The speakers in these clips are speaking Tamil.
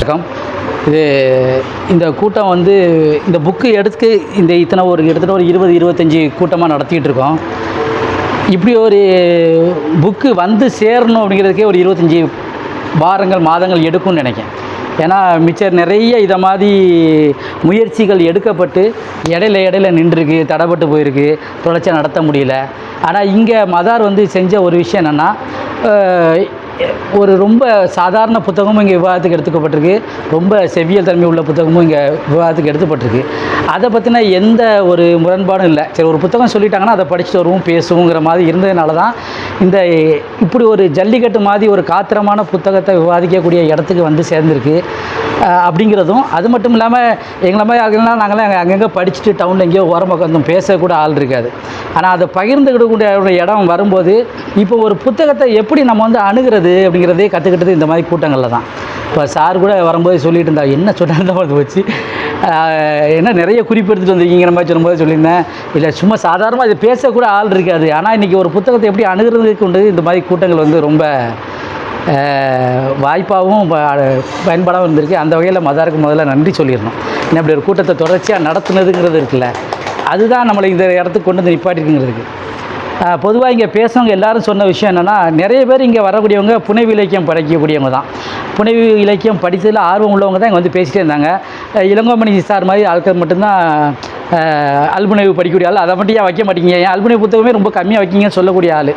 வணக்கம். இந்த கூட்டம் இந்த புக்கு எடுத்து கிட்டத்தட்ட ஒரு 20-25 கூட்டமாக நடத்திட்டு இருக்கோம். இப்படி ஒரு புக்கு சேரணும் அப்படிங்கிறதுக்கே ஒரு 25 வாரங்கள் மாதங்கள் எடுக்கும்னு நினைக்கிறேன். ஏன்னா மிச்சம் நிறைய இதை மாதிரி முயற்சிகள் எடுக்கப்பட்டு இடையில நின்றுருக்கு, தடைப்பட்டு போயிருக்கு, தொடர்ச்சியாக நடத்த முடியல. ஆனால் இங்கே மதார் செஞ்ச ஒரு விஷயம் என்னென்னா, ஒரு ரொம்ப சாதாரண புத்தகமும் இங்கே விவாதத்துக்கு எடுத்துக்கப்பட்டிருக்கு, ரொம்ப செவ்வியல் தன்மை உள்ள புத்தகமும் இங்கே விவாதத்துக்கு எடுத்துப்பட்டிருக்கு. அதை பற்றின எந்த ஒரு முரண்பாடும் இல்லை. சரி, ஒரு புத்தகம் சொல்லிட்டாங்கன்னா அதை படிச்சுட்டு வருவோம், பேசுவோங்கிற மாதிரி இருந்ததுனால தான் இப்படி ஒரு ஜல்லிக்கட்டு மாதிரி ஒரு காத்திரமான புத்தகத்தை விவாதிக்கக்கூடிய இடத்துக்கு சேர்ந்துருக்கு அப்படிங்கிறதும். அது மட்டும் இல்லாமல் எங்களை மாதிரி ஆகலாம், நாங்களாம் அங்கங்கே படிச்சுட்டு டவுனில் எங்கேயோ ஓரமாக உட்காந்து பேசக்கூட ஆள் இருக்காது. ஆனால் அதை பகிர்ந்துக்கிடக்கூடிய இடம் வரும்போது இப்போ ஒரு புத்தகத்தை எப்படி நம்ம அணுகிறது அப்படிங்கிறதே கற்றுக்கிட்டது இந்த மாதிரி கூட்டங்களில் தான். இப்போ சார் கூட வரும்போது சொல்லிட்டு இருந்தா, என்ன சொன்னாலும் அது வச்சு என்ன நிறைய குறிப்பு எடுத்துகிட்டு வந்திருக்கீங்கிற மாதிரி சொல்லும்போது சொல்லியிருந்தேன், இல்லை சும்மா சாதாரணமாக இது பேசக்கூட ஆள் இருக்காது. ஆனால் இன்றைக்கி ஒரு புத்தகத்தை எப்படி அணுகிறதுக்கு உண்டு இந்த மாதிரி கூட்டங்கள் ரொம்ப வாய்ப்பாகவும் பயன்பாடாகவும் இருந்திருக்கு. அந்த வகையில் மதாருக்கு முதல்ல நன்றி சொல்லிடணும். ஏன்னா இப்படி ஒரு கூட்டத்தை தொடர்ச்சியாக நடத்துனதுங்கிறது இருக்குல்ல, அதுதான் நம்மளை இந்த இடத்துக்கு கொண்டு நிப்பாட்டிருக்குங்கிறதுக்கு. பொதுவாக இங்கே பேசுகிறவங்க எல்லோரும் சொன்ன விஷயம் என்னென்னா, நிறைய பேர் இங்கே வரக்கூடியவங்க புனைவு இலக்கியம் படிக்கக்கூடியவங்க தான். புனைவு இலக்கியம் படித்ததில் ஆர்வம் உள்ளவங்க தான் இங்கே பேசிகிட்டே இருந்தாங்க. இளங்கோமணி சார் மாதிரி ஆட்கள் மட்டும்தான் அல்புனைவு படிக்கக்கூடிய ஆள். அதை மட்டும் ஏன் வைக்க மாட்டீங்க, ஏன் அல்புனைவு புத்தகமே ரொம்ப கம்மியாக வைக்கிங்கன்னு சொல்லக்கூடிய ஆள்.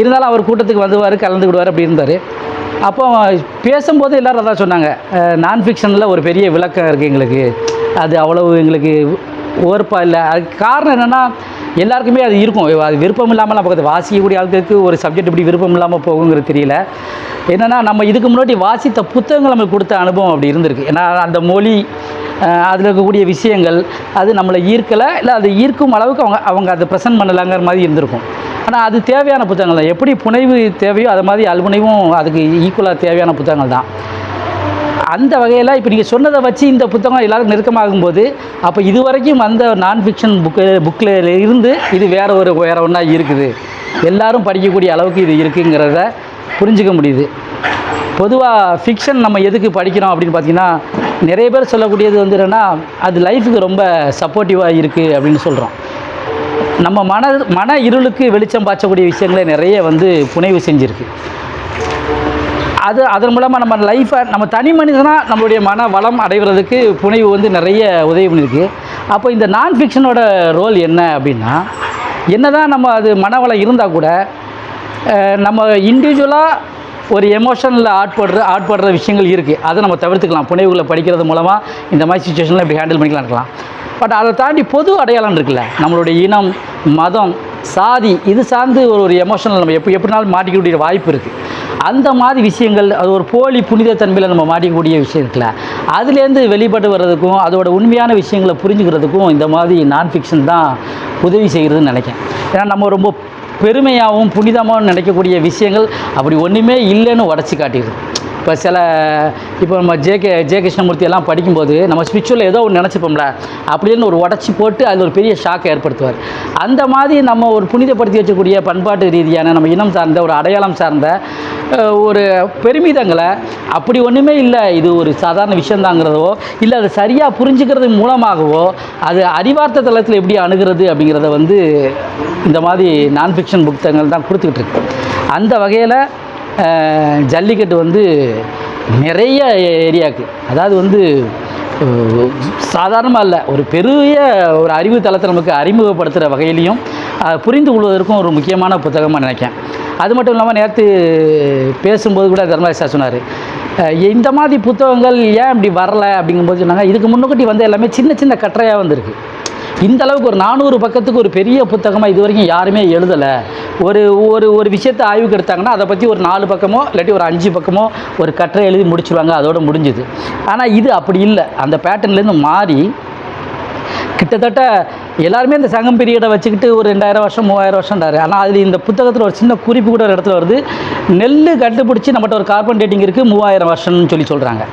இருந்தாலும் அவர் கூட்டத்துக்கு வந்துவார், கலந்துக்கிடுவார், அப்படி இருந்தார். அப்போ பேசும்போது எல்லோரும் அதான் சொன்னாங்க, நான் ஃபிக்ஷனில் ஒரு பெரிய விளக்கம் இருக்குது எங்களுக்கு, அது அவ்வளவு எங்களுக்கு ஓர்ப்பாக இல்லை. அதுக்கு காரணம் என்னென்னா, எல்லாருக்குமே அது இருக்கும், அது விருப்பம் இல்லாமல் பக்கத்து வாசிக்கக்கூடிய ஆளுக்கு ஒரு சப்ஜெக்ட் இப்படி விருப்பம் இல்லாமல் போகுங்கிறது தெரியல. என்னென்னா, நம்ம இதுக்கு முன்னாடி வாசித்த புத்தகங்கள் நம்மளுக்கு கொடுத்த அனுபவம் அப்படி இருந்திருக்கு. ஏன்னா அந்த மொழி, அதில் இருக்கக்கூடிய விஷயங்கள் அது நம்மளை ஈர்க்கலை, இல்லை அது ஈர்க்கும் அளவுக்கு அவங்க அதை ப்ரெசென்ட் பண்ணலாங்கிற மாதிரி இருந்திருக்கும். ஆனால் அது தேவையான புத்தகங்கள் தான். எப்படி புனைவு தேவையோ அது மாதிரி அல்புனைவும் அதுக்கு ஈக்குவலாக தேவையான புத்தகங்கள் தான். அந்த வகையில் இப்போ நீங்கள் சொன்னதை வச்சு இந்த புத்தகம் எல்லாருக்கும் நெருக்கமாகும்போது, அப்போ இது வரைக்கும் அந்த நான் ஃபிக்ஷன் புக்கில் இருந்து இது வேறு ஒன்றா இருக்குது, எல்லோரும் படிக்கக்கூடிய அளவுக்கு இது இருக்குங்கிறத புரிஞ்சிக்க முடியுது. பொதுவாக ஃபிக்ஷன் நம்ம எதுக்கு படிக்கிறோம் அப்படின்னு பார்த்திங்கன்னா, நிறைய பேர் சொல்லக்கூடியது என்னென்னா, அது லைஃபுக்கு ரொம்ப சப்போர்ட்டிவாக இருக்குது அப்படின்னு சொல்கிறோம். நம்ம மன இருளுக்கு வெளிச்சம் பாய்ச்சக்கூடிய விஷயங்களே நிறைய புனைவு செஞ்சுருக்கு. அதன் மூலமாக நம்ம லைஃப்பை, நம்ம தனி மனிதனாக நம்மளுடைய மன வளம் அடைகிறதுக்கு புனைவு நிறைய உதவி பண்ணியிருக்கு. அப்போ இந்த நான் ஃபிக்ஷனோட ரோல் என்ன அப்படின்னா, என்ன தான் நம்ம அது மனவளம் இருந்தால் கூட நம்ம இண்டிவிஜுவலாக ஒரு எமோஷனில் ஆட்படுற விஷயங்கள் இருக்குது. அதை நம்ம தவிர்த்துக்கலாம். புனைவுகளை படிக்கிறது மூலமாக இந்த மாதிரி சுச்சுவேஷனில் இப்படி ஹேண்டில் பண்ணிக்கலாம் இருக்கலாம். பட் அதை தாண்டி பொது அடையாளம் இருக்குல்ல, நம்மளுடைய இனம், மதம், சாதி, இது சார்ந்து ஒரு எமோஷனல் நம்ம எப்படினாலும் மாட்டிக்கக்கூடிய வாய்ப்பு இருக்குது. அந்த மாதிரி விஷயங்கள், அது ஒரு போலி புனித தன்மையில் நம்ம மாட்டிக்கக்கூடிய விஷயம் இருக்குல்ல, அதுலேருந்து வெளிப்பட்டு வர்றதுக்கும் அதோட உண்மையான விஷயங்களை புரிஞ்சுக்கிறதுக்கும் இந்த மாதிரி நான் ஃபிக்ஷன் தான் உதவி செய்கிறதுன்னு நினைக்கிறேன். ஏன்னா நம்ம ரொம்ப பெருமையாகவும் புனிதமாகவும் நினைக்கக்கூடிய விஷயங்கள் அப்படி ஒன்றுமே இல்லைன்னு உடச்சி காட்டிடுது. இப்போ நம்ம ஜே கிருஷ்ணமூர்த்தி எல்லாம் படிக்கும்போது நம்ம ஸ்பிரிச்சுவலில் ஏதோ ஒன்று நினச்சிப்போம்ல, அப்படின்னு ஒரு உடச்சி போட்டு அதில் ஒரு பெரிய ஷாக்கை ஏற்படுத்துவார். அந்த மாதிரி நம்ம ஒரு புனிதப்படுத்தி வச்சக்கூடிய பண்பாட்டு ரீதியான நம்ம இனம் சார்ந்த ஒரு அடையாளம் சார்ந்த ஒரு பெருமிதங்களை அப்படி ஒன்றுமே இல்லை, இது ஒரு சாதாரண விஷயந்தாங்கிறதோ, இல்லை அதை சரியாக புரிஞ்சுக்கிறது மூலமாகவோ அது அறிவார்த்த தளத்தில் எப்படி அணுகிறது அப்படிங்கிறத இந்த மாதிரி நான் ஃபிக்ஷன் புத்தகங்கள் தான் கொடுத்துக்கிட்டு இருக்கு. அந்த வகையில் ஜல்லிக்கட்டு நிறைய ஏரியாவுக்கு, அதாவது சாதாரணமாக இல்லை, ஒரு பெரிய ஒரு அறிவு தளத்தை நமக்கு அறிமுகப்படுத்துகிற வகையிலையும் புரிந்து கொள்வதற்கும் ஒரு முக்கியமான புத்தகமாக நினைக்கிறேன். அது மட்டும் இல்லாமல் நேற்று பேசும்போது கூட தர்மராஜ் சார் சொன்னார், இந்த மாதிரி புத்தகங்கள் ஏன் இப்படி வரலை அப்படிங்கும்போது சொன்னாங்க, இதுக்கு முன்னுக்கூட்டி எல்லாமே சின்ன சின்ன கட்டுரையாக வந்திருக்கு. இந்த அளவுக்கு ஒரு 400 பக்கத்துக்கு ஒரு பெரிய புத்தகமாக இது வரைக்கும் யாருமே எழுதலை. ஒரு விஷயத்தை ஆய்வுக்கு எடுத்தாங்கன்னா அதை பற்றி ஒரு 4 பக்கமோ இல்லாட்டி ஒரு 5 பக்கமோ ஒரு கட்டுரை எழுதி முடிச்சுடுவாங்க, அதோடு முடிஞ்சுது. ஆனால் இது அப்படி இல்லை. அந்த பேட்டர்ன்லேருந்து மாறி கிட்டத்தட்ட எல்லாருமே இந்த சங்கம் பீரியடை வச்சுக்கிட்டு ஒரு 2000 வருஷம் 3000 வருஷம்ன்றாரு. ஆனால் அதில் இந்த புத்தகத்தில் ஒரு சின்ன குறிப்பு கூட ஒரு இடத்துல வருது, நெல் கண்டுபிடிச்சி நம்மகிட்ட ஒரு கார்பன் டேட்டிங் இருக்குது 3000 வருஷம்னு சொல்கிறாங்க.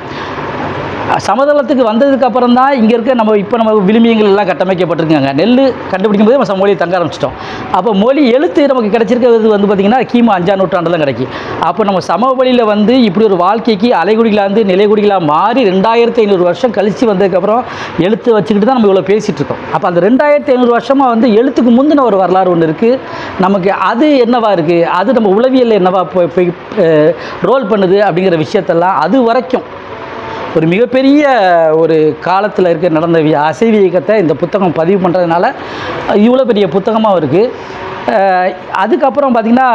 சமதளத்துக்கு வந்ததுக்கு அப்புறம் தான் இங்கே இருக்க நம்ம விளிமியங்கள் எல்லாம் கட்டமைக்கப்பட்டிருக்காங்க. நெல் கண்டுபிடிக்கும் போது நம்ம மொழியை தங்க ஆரம்பிச்சிட்டோம். அப்போ மொழி எழுத்து நமக்கு கிடைச்சிருக்கிறது வந்து பார்த்திங்கன்னா கிமு 5ஆம் நூற்றாண்டில் கிடைக்கும். அப்போ நம்ம சமவெளியில் வந்து இப்படி ஒரு வாழ்க்கைக்கு அலைகுடிகளாக நிலைகுடிகளாக மாறி 2500 வருஷம் கழித்து வந்ததுக்கப்புறம் எழுத்து வச்சுக்கிட்டு தான் நம்ம இவ்வளோ பேசிகிட்டு இருக்கோம். அப்போ அந்த 2500 வருஷமாக வந்து எழுத்துக்கு முந்தின ஒரு வரலாறு ஒன்று இருக்குது நமக்கு. அது என்னவா இருக்குது, அது நம்ம உளவியலில் என்னவா போய் ரோல் பண்ணுது அப்படிங்கிற விஷயத்தெல்லாம் அது வரைக்கும் ஒரு மிகப்பெரிய ஒரு காலத்தில் இருக்க நடந்த அசைவ இயக்கத்தை இந்த புத்தகம் பதிவு பண்ணுறதுனால இவ்வளோ பெரிய புத்தகமாக இருக்குது. அதுக்கப்புறம் பார்த்திங்கன்னா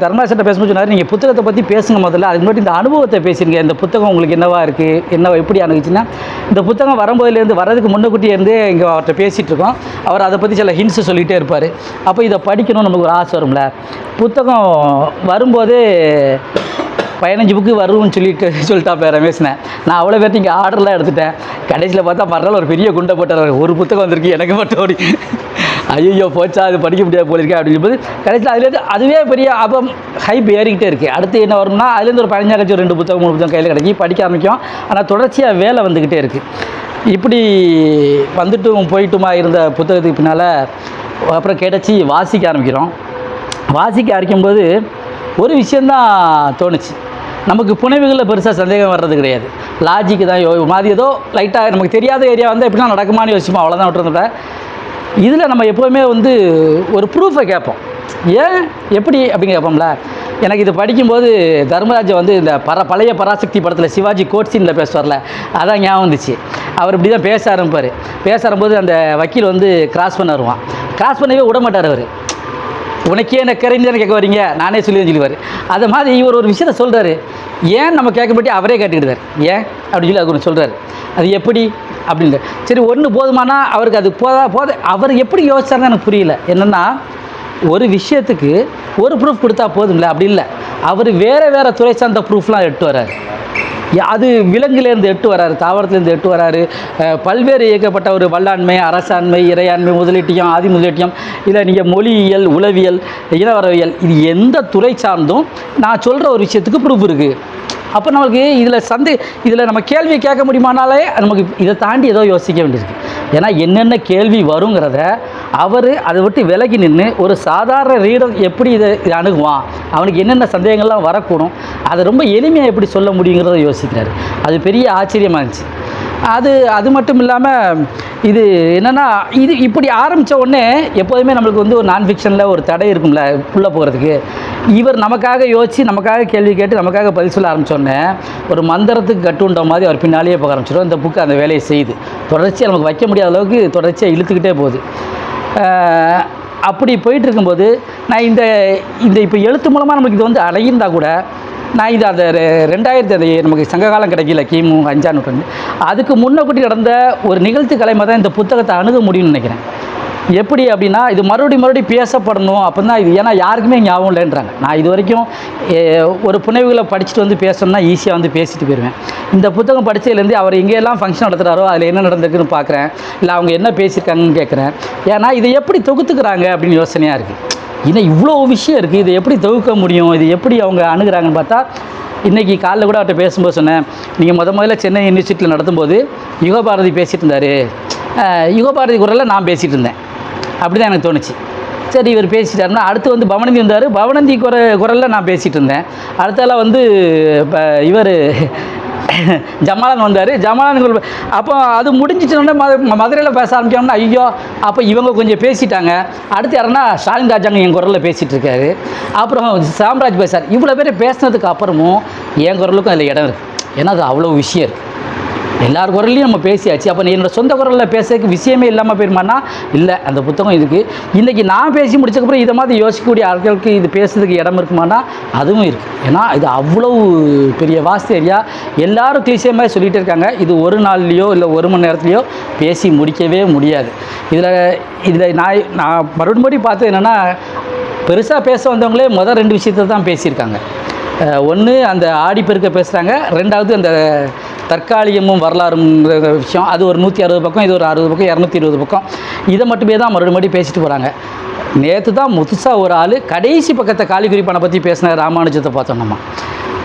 தர்மராஜர்கிட்ட பேசும்போது சொன்னார், நீங்கள் புத்தகத்தை பற்றி பேசுங்க முதல்ல, அதுக்கு முன்னாடி இந்த அனுபவத்தை பேசுங்க. இந்த புத்தகம் உங்களுக்கு என்னவா இருக்குது, என்னவா எப்படி அணுகுச்சுன்னா, இந்த புத்தகம் வரும்போதுலேருந்து வரதுக்கு முன்னக்கூட்டியே இங்கே அவர்கிட்ட பேசிகிட்டு இருக்கோம். அவர் அதை பற்றி சில ஹிண்ட்ஸு சொல்லிகிட்டே இருப்பார். அப்போ இதை படிக்கணும்னு நமக்கு ஒரு ஆசை வரும்ல. புத்தகம் வரும்போதே 15 புக்கு வரும்னு சொல்லிட்டா ரமேஷ்னேன். நான் அவ்வளோ பேர்ட்டு இங்கே ஆர்டர்லாம் எடுத்துட்டேன். கடைசியில் பார்த்தா மறுநாள் ஒரு பெரிய குண்டை போட்டார், ஒரு புத்தகம் வந்திருக்கு எனக்கு மட்டும் ஓடி. ஐயோ போச்சா, அது படிக்க முடியாது போலிருக்கேன் அப்படின்னு போது கடைசியில் அதுலேருந்து அதுவே பெரிய அப்போ ஹைப் ஏறிக்கிட்டே இருக்குது. அடுத்து என்ன வரும்னா அதுலேருந்து ஒரு 15 கட்சி 2 புத்தகம் 3 புத்தகம் கையில் கிடைக்கி படிக்க ஆரம்பிக்கும். ஆனால் தொடர்ச்சியாக வேலை வந்துக்கிட்டே இருக்குது. இப்படி வந்துட்டும் போயிட்டுமா இருந்த புத்தகத்துக்கு பின்னால் அப்புறம் கிடைச்சி வாசிக்க ஆரம்பிக்கிறோம். வாசிக்க ஆரம்பிக்கும்போது ஒரு விஷயந்தான் தோணுச்சு, நமக்கு புனைவுகளில் பெருசாக சந்தேகம் வர்றது கிடையாது. லாஜிக்கு தான் மாதிரி ஏதோ லைட்டாக நமக்கு தெரியாத ஏரியா வந்து எப்படின்னா நடக்குமான்னு யோசிப்போம், அவ்வளோதான் விட்டுருந்தோட. இதில் நம்ம எப்போவுமே வந்து ஒரு ப்ரூஃபை கேட்போம். ஏன் எப்படி அப்படின்னு கேட்போம்ல. எனக்கு இது படிக்கும்போது தர்மராஜை வந்து இந்த பழைய பராசக்தி படத்தில் சிவாஜி கோட் சீனில் பேசுவார்ல, அதான் ஞாபகம் வந்துச்சு. அவர் இப்படி தான் பேச ஆரம்பிப்பார். அந்த வக்கீல் வந்து கிராஸ் பண்ண வருவான். கிராஸ் பண்ணவே விட மாட்டார் அவர். உனக்கே என்ன கரைன்னு தானே கேட்க வரீங்க, நானே சொல்லிடுவார். அதை மாதிரி இவர் ஒரு விஷயத்த சொல்கிறாரு, ஏன் நம்ம கேட்க மாட்டி அவரே கேட்டுக்கிட்டார் ஏன் அப்படின்னு சொல்லி அது ஒன்று சொல்கிறாரு. அது எப்படி அப்படின்ட்டு சரி ஒன்று போதுமானா அவருக்கு அது போத அவர் எப்படி யோசிச்சாருன்னு எனக்கு புரியல. என்னென்னா ஒரு விஷயத்துக்கு ஒரு ப்ரூஃப் கொடுத்தா போதும்ல, அப்படி இல்லை. அவர் வேறு துறை சார்ந்த ப்ரூஃப்லாம் எட்டு வர்றாரு. அது விலங்குலேருந்து எட்டு வராரு, தாவரத்துலேருந்து எட்டு வராரு. பல்வேறு இயக்கப்பட்ட ஒரு வல்லாண்மை, அரசாண்மை, இறையாண்மை, முதலீட்டியம், ஆதி முதலீட்டியம், இல்லை நீங்கள் மொழியியல், உளவியல், இனவரவியல், இது எந்த துறை சார்ந்தும் நான் சொல்கிற ஒரு விஷயத்துக்கு ப்ரூஃப் இருக்குது. அப்போ நமக்கு இதில் நம்ம கேள்வி கேட்க முடியுமானாலே நமக்கு இதை தாண்டி ஏதோ யோசிக்க வேண்டியிருக்கு. ஏன்னா என்னென்ன கேள்வி வருங்கிறத அவர் அதை விட்டு விலகி நின்று ஒரு சாதாரண ரீடர் எப்படி இதை அணுகுவான், அவனுக்கு என்னென்ன சந்தேகங்கள்லாம் வரக்கூடும், அதை ரொம்ப எளிமையாக எப்படி சொல்ல முடியுங்கிறத யோசிக்கிறாரு. அது பெரிய ஆச்சரியமாக இருந்துச்சு. அது மட்டும் இல்லாமல் இது என்னென்னா இது இப்படி ஆரம்பித்த உடனே எப்போதுமே நம்மளுக்கு வந்து ஒரு நான் ஃபிக்ஷனில் ஒரு தடை இருக்கும்ல உள்ளே போகிறதுக்கு. இவர் நமக்காக யோசித்து நமக்காக கேள்வி கேட்டு நமக்காக பதில் சொல்ல ஆரம்பித்தோடனே ஒரு மந்திரத்துக்கு கட்டுண்ட மாதிரி அவர் பின்னாலேயே போக ஆரம்பிச்சிடும். இந்த புக்கு அந்த வேலையை செய்யுது. தொடர்ச்சியாக நமக்கு வைக்க முடியாத அளவுக்கு தொடர்ச்சியாக இழுத்துக்கிட்டே போகுது. அப்படி போயிட்டு இருக்கும்போது நான் இந்த இப்போ எழுத்து மூலமாக நமக்கு இது வந்து அடையிருந்தால் கூட நான் இது அந்த 2000 நமக்கு சங்ககாலம் கிடைக்கல, கிமு 5ஆம் நூற்றாண்டு, அதுக்கு முன்னக்கூட்டி நடந்த ஒரு நிகழ்த்து கலைமை தான் இந்த புத்தகத்தை அணுக முடியும்னு நினைக்கிறேன். எப்படி அப்படின்னா இது மறுபடியும் பேசப்படணும் அப்படின்னா இது ஏன்னா யாருக்குமே ஞாபகம் இல்லைன்றாங்க. நான் இது வரைக்கும் ஒரு புனைவுகளை படிச்சுட்டு வந்து பேசணும்னா ஈஸியாக வந்து பேசிட்டு போயிடுவேன். இந்த புத்தகம் படித்ததுலேருந்து அவர் எங்கேயெல்லாம் ஃபங்க்ஷன் நடத்துகிறாரோ அதில் என்ன நடந்திருக்குன்னு பார்க்குறேன், இல்லை அவங்க என்ன பேசியிருக்காங்கன்னு கேட்குறேன். ஏன்னா இதை எப்படி தொகுத்துக்கிறாங்க அப்படின்னு யோசனையாக இருக்குது. இன்னும் இவ்வளோ விஷயம் இருக்குது, இதை எப்படி தொகுக்க முடியும், இது எப்படி அவங்க அணுகிறாங்கன்னு பார்த்தா இன்றைக்கி காலைல கூட அவர்கிட்ட பேசும்போது சொன்னேன், நீங்கள் முதல்ல சென்னை யூனிவர்சிட்டியில் நடத்தும்போது யுகபாரதி பேசிகிட்டு இருந்தார், யுகபாரதி குரலில் நான் பேசிகிட்டு இருந்தேன். அப்படி தான் எனக்கு தோணுச்சு. சரி இவர் பேசிட்டாருன்னா அடுத்து வந்து பவனந்தி வந்தார், பவனந்தி குரலில் நான் பேசிகிட்டு இருந்தேன். அடுத்தால வந்து இப்போ இவர் ஜமாலன் வந்தார், ஜமாலன். அப்போ அது முடிஞ்சிட்டோன்னே மதுரையில் பேச ஆரம்பிச்சோம்னா ஐயோ அப்போ இவங்க கொஞ்சம் பேசிட்டாங்க. அடுத்து யாருன்னா ஸ்டாலின் ராஜாங்க என் குரலில் பேசிகிட்டு இருக்காரு. அப்புறம் சாம்ராஜ் பேசார். இவ்வளோ பேர் பேசினதுக்கு அப்புறமும் என் குரலுக்கும் அதில் இடம் இருக்குது. ஏன்னா அது அவ்வளோ விஷயம் இருக்குது. எல்லார் குரல்லையும் நம்ம பேசியாச்சு. அப்போ என்னோடய சொந்த குரலில் பேசுறதுக்கு விஷயமே இல்லாமல் போயிருமானா இல்லை, அந்த புத்தகம் இதுக்கு. இன்றைக்கி நான் பேசி முடிச்சக்கப்புறம் இதை மாதிரி யோசிக்கக்கூடிய ஆட்களுக்கு இது பேசுறதுக்கு இடம் இருக்குமானா அதுவும் இருக்குது. ஏன்னா இது அவ்வளோ பெரிய வாஸ்து ஏரியா. எல்லோரும் கிளிஷே மாதிரி சொல்லிகிட்டே இருக்காங்க. இது ஒரு நாள்லையோ இல்லை ஒரு மணி நேரத்துலையோ பேசி முடிக்கவே முடியாது. இதில் நான் மறுபடியும் பார்த்தது என்னென்னா பெருசாக பேச வந்தவங்களே முதல் 2 விஷயத்தை தான் பேசியிருக்காங்க. ஒன்று அந்த ஆடிப்பெருக்க பேசுகிறாங்க, 2வது அந்த தற்காலிகமும் வரலாறுங்கிற விஷயம். அது ஒரு 160 பக்கம், இது ஒரு 60 பக்கம், 220 பக்கம். இதை மட்டுமே தான் மறுபடியும் பேசிட்டு போகிறாங்க. நேற்று தான் முத்துசா ஒரு ஆள் கடைசி பக்கத்தை காளிகுறிப்பானை பற்றி பேசின ராமானுஜத்தை பார்த்தோம். நம்ம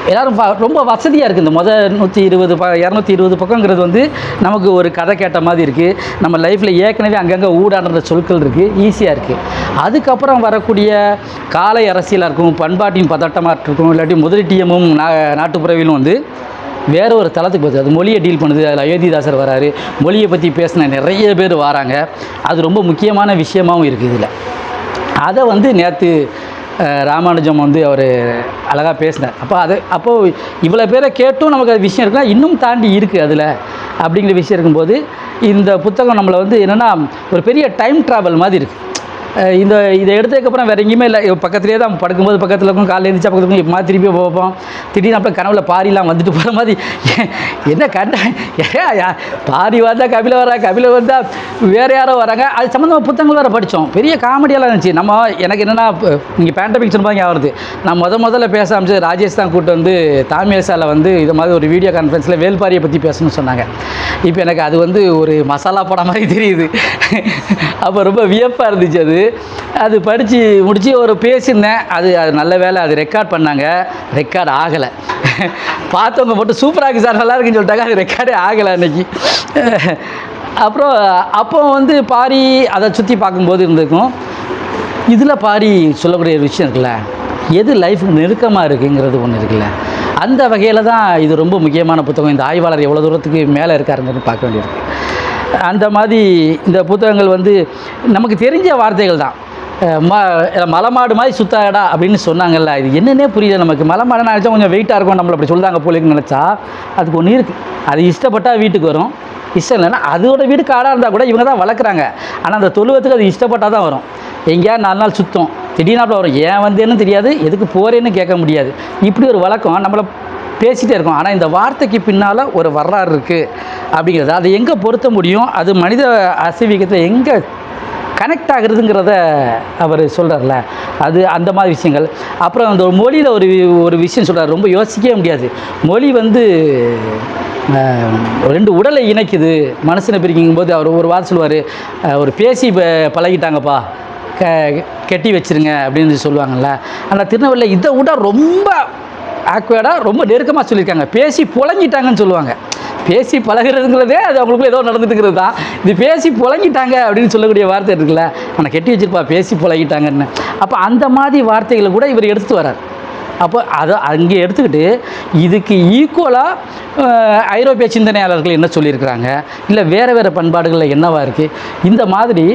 எல்லோரும் ரொம்ப வசதியாக இருக்குது. இந்த 120 220 பக்கங்கிறது வந்து நமக்கு ஒரு கதை கேட்ட மாதிரி இருக்குது. நம்ம லைஃப்பில் ஏற்கனவே அங்கங்கே ஊடாடுற சொற்கள் இருக்குது, ஈஸியாக இருக்குது. அதுக்கப்புறம் வரக்கூடிய காலை அரசியலாக இருக்கும், பண்பாட்டின் பதட்டமாக இருக்கும், இல்லாட்டி முதலிட்டியமும் நாட்டுப்புறவிலும் வந்து வேறு ஒரு தளத்துக்கு போகுது. அது மொழியை டீல் பண்ணுது. அதில் அயோத்திதாசர் வராரு, மொழியை பற்றி பேசின நிறைய பேர் வராங்க. அது ரொம்ப முக்கியமான விஷயமாகவும் இருக்குது இதில். அதை வந்து நேற்று ராமானுஜம் வந்து அவர் அழகாக பேசினார். அப்போது இவ்வளோ பேரை கேட்டும் நமக்கு அது விஷயம் இருக்குன்னா இன்னும் தாண்டி இருக்குது அதில் அப்படிங்கிற விஷயம் இருக்கும்போது இந்த புத்தகம் நம்மளை வந்து என்னென்னா ஒரு பெரிய டைம் ட்ராவல் மாதிரி இருக்குது. இதை எடுத்ததுக்கப்புறம் வேறு எங்கேயுமே இல்லை. பக்கத்துலேயே தான் படுக்கும்போது பக்கத்தில் இருக்கும், காலையில் எழுந்திரிச்சா பக்கத்தில் இருக்கும், இப்போ திருப்பி போவோம். திடீர்னு அப்போ கனவுல பாரிலாம் வந்துட்டு போகிற மாதிரி என்ன கண்ட பாரி வந்தால் கபில வந்தால் வேறு யாரோ வராங்க. அது சம்மந்தமாக புத்தகங்கள் வேறு படித்தோம். பெரிய காமெடியெல்லாம் இருந்துச்சு. எனக்கு என்னென்னா நீங்கள் பேண்டமிக் சொன்னபாங்க வருது. நான் முதல்ல பேச ஆரம்பிச்சது ராஜேஷ் தான் கூப்பிட்டு வந்து தாமியசாவில் வந்து இது மாதிரி ஒரு வீடியோ கான்ஃபரன்ஸில் வேல்பாரியை பற்றி பேசணும்னு சொன்னாங்க. இப்போ எனக்கு அது வந்து ஒரு மசாலா படம் மாதிரி தெரியுது. அப்போ ரொம்ப வியப்பாக இருந்துச்சு. அது படித்து முடித்து ஒரு பேசியிருந்தேன். அது நல்ல வேலை அது ரெக்கார்ட் பண்ணாங்க. ரெக்கார்ட் ஆகலை. பார்த்தவங்க மட்டும் சூப்பராக இருக்குது சார், நல்லா இருக்குன்னு சொல்லிட்டாங்க. அது ரெக்கார்டே ஆகலை அன்றைக்கி. அப்புறம் அப்போ வந்து பாரி அதை சுற்றி பார்க்கும்போது இருந்திருக்கும். இதில் பாரி சொல்லக்கூடிய ஒரு விஷயம் இருக்குல்ல, எது லைஃபுக்கு நெருக்கமாக இருக்குங்கிறது ஒன்று இருக்குல்ல, அந்த வகையில் தான் இது ரொம்ப முக்கியமான புத்தகம். இந்த ஆய்வாளர் எவ்வளோ தூரத்துக்கு மேலே இருக்காருங்கிறது பார்க்க வேண்டியிருக்கு. அந்த மாதிரி இந்த புத்தகங்கள் வந்து நமக்கு தெரிஞ்ச வார்த்தைகள் தான். மலைமாடு மாதிரி சுத்தாடா அப்படின்னு சொன்னாங்கல்ல, இது என்னென்னே புரியல நமக்கு. மலைமாடு நினச்சா கொஞ்சம் வெயிட்டாக இருக்கும், நம்மளை அப்படி சொல்லுதாங்க போலின்னு நினச்சா அதுக்கு ஒன்று இருக்குது. அது இஷ்டப்பட்டால் வீட்டுக்கு வரும், இஷ்டம் இல்லைன்னா அதோட வீடு காடாக இருந்தால் கூட இவங்க தான் வளர்க்குறாங்க. ஆனால் அந்த தொழுவத்துக்கு அது இஷ்டப்பட்டால் தான் வரும். எங்கேயாவது 4 நாள் சுத்தம், திடீர்னாப்பில் வரும். ஏன் வந்தேன்னு தெரியாது, எதுக்கு போகிறேன்னு கேட்க முடியாது. இப்படி ஒரு வழக்கம் நம்மளை பேசிகிட்டே இருக்கோம். ஆனால் இந்த வார்த்தைக்கு பின்னால் ஒரு வரலாறு இருக்குது அப்படிங்கிறது அதை எங்கே பொருத்த முடியும், அது மனித அசைவீகத்தில் எங்கே கனெக்ட் ஆகுறதுங்கிறத அவர் சொல்கிறார்ல, அது அந்த மாதிரி விஷயங்கள். அப்புறம் அந்த மொழியில் ஒரு விஷயம் சொல்கிறார், ரொம்ப யோசிக்கவே முடியாது. மொழி வந்து 2 உடலை இணைக்குது, மனுஷனை பிரிக்கும்போது அவர் ஒரு வார்த்தை சொல்லுவார், ஒரு பேசி பழகிட்டாங்கப்பா கெட்டி வச்சுருங்க அப்படின்னு சொல்லுவாங்கள்ல. ஆனால் திருநெல்வேலியில் இதை விட ரொம்ப ஆக்வேர்டாக ரொம்ப நெருக்கமாக சொல்லியிருக்காங்க. பேசி புழங்கிட்டாங்கன்னு சொல்லுவாங்க. பேசி பழகிறதுங்கிறதே அது அவங்களுக்குள்ள ஏதோ நடந்துட்டுங்கிறது தான். இது பேசி புழங்கிட்டாங்க அப்படின்னு சொல்லக்கூடிய வார்த்தை இருக்குல்ல, ஆனால் கெட்டி வச்சிருப்பா பேசி புழங்கிட்டாங்கன்னு. அப்போ அந்த மாதிரி வார்த்தைகளை கூட இவர் எடுத்துகிட்டு வரார். அப்போ அதை அங்கே எடுத்துக்கிட்டு இதுக்கு ஈக்குவலாக ஐரோப்பிய சிந்தனையாளர்கள் என்ன சொல்லியிருக்கிறாங்க, இல்லை வேறு பண்பாடுகளில் என்னவாக இருக்குது, இந்த மாதிரி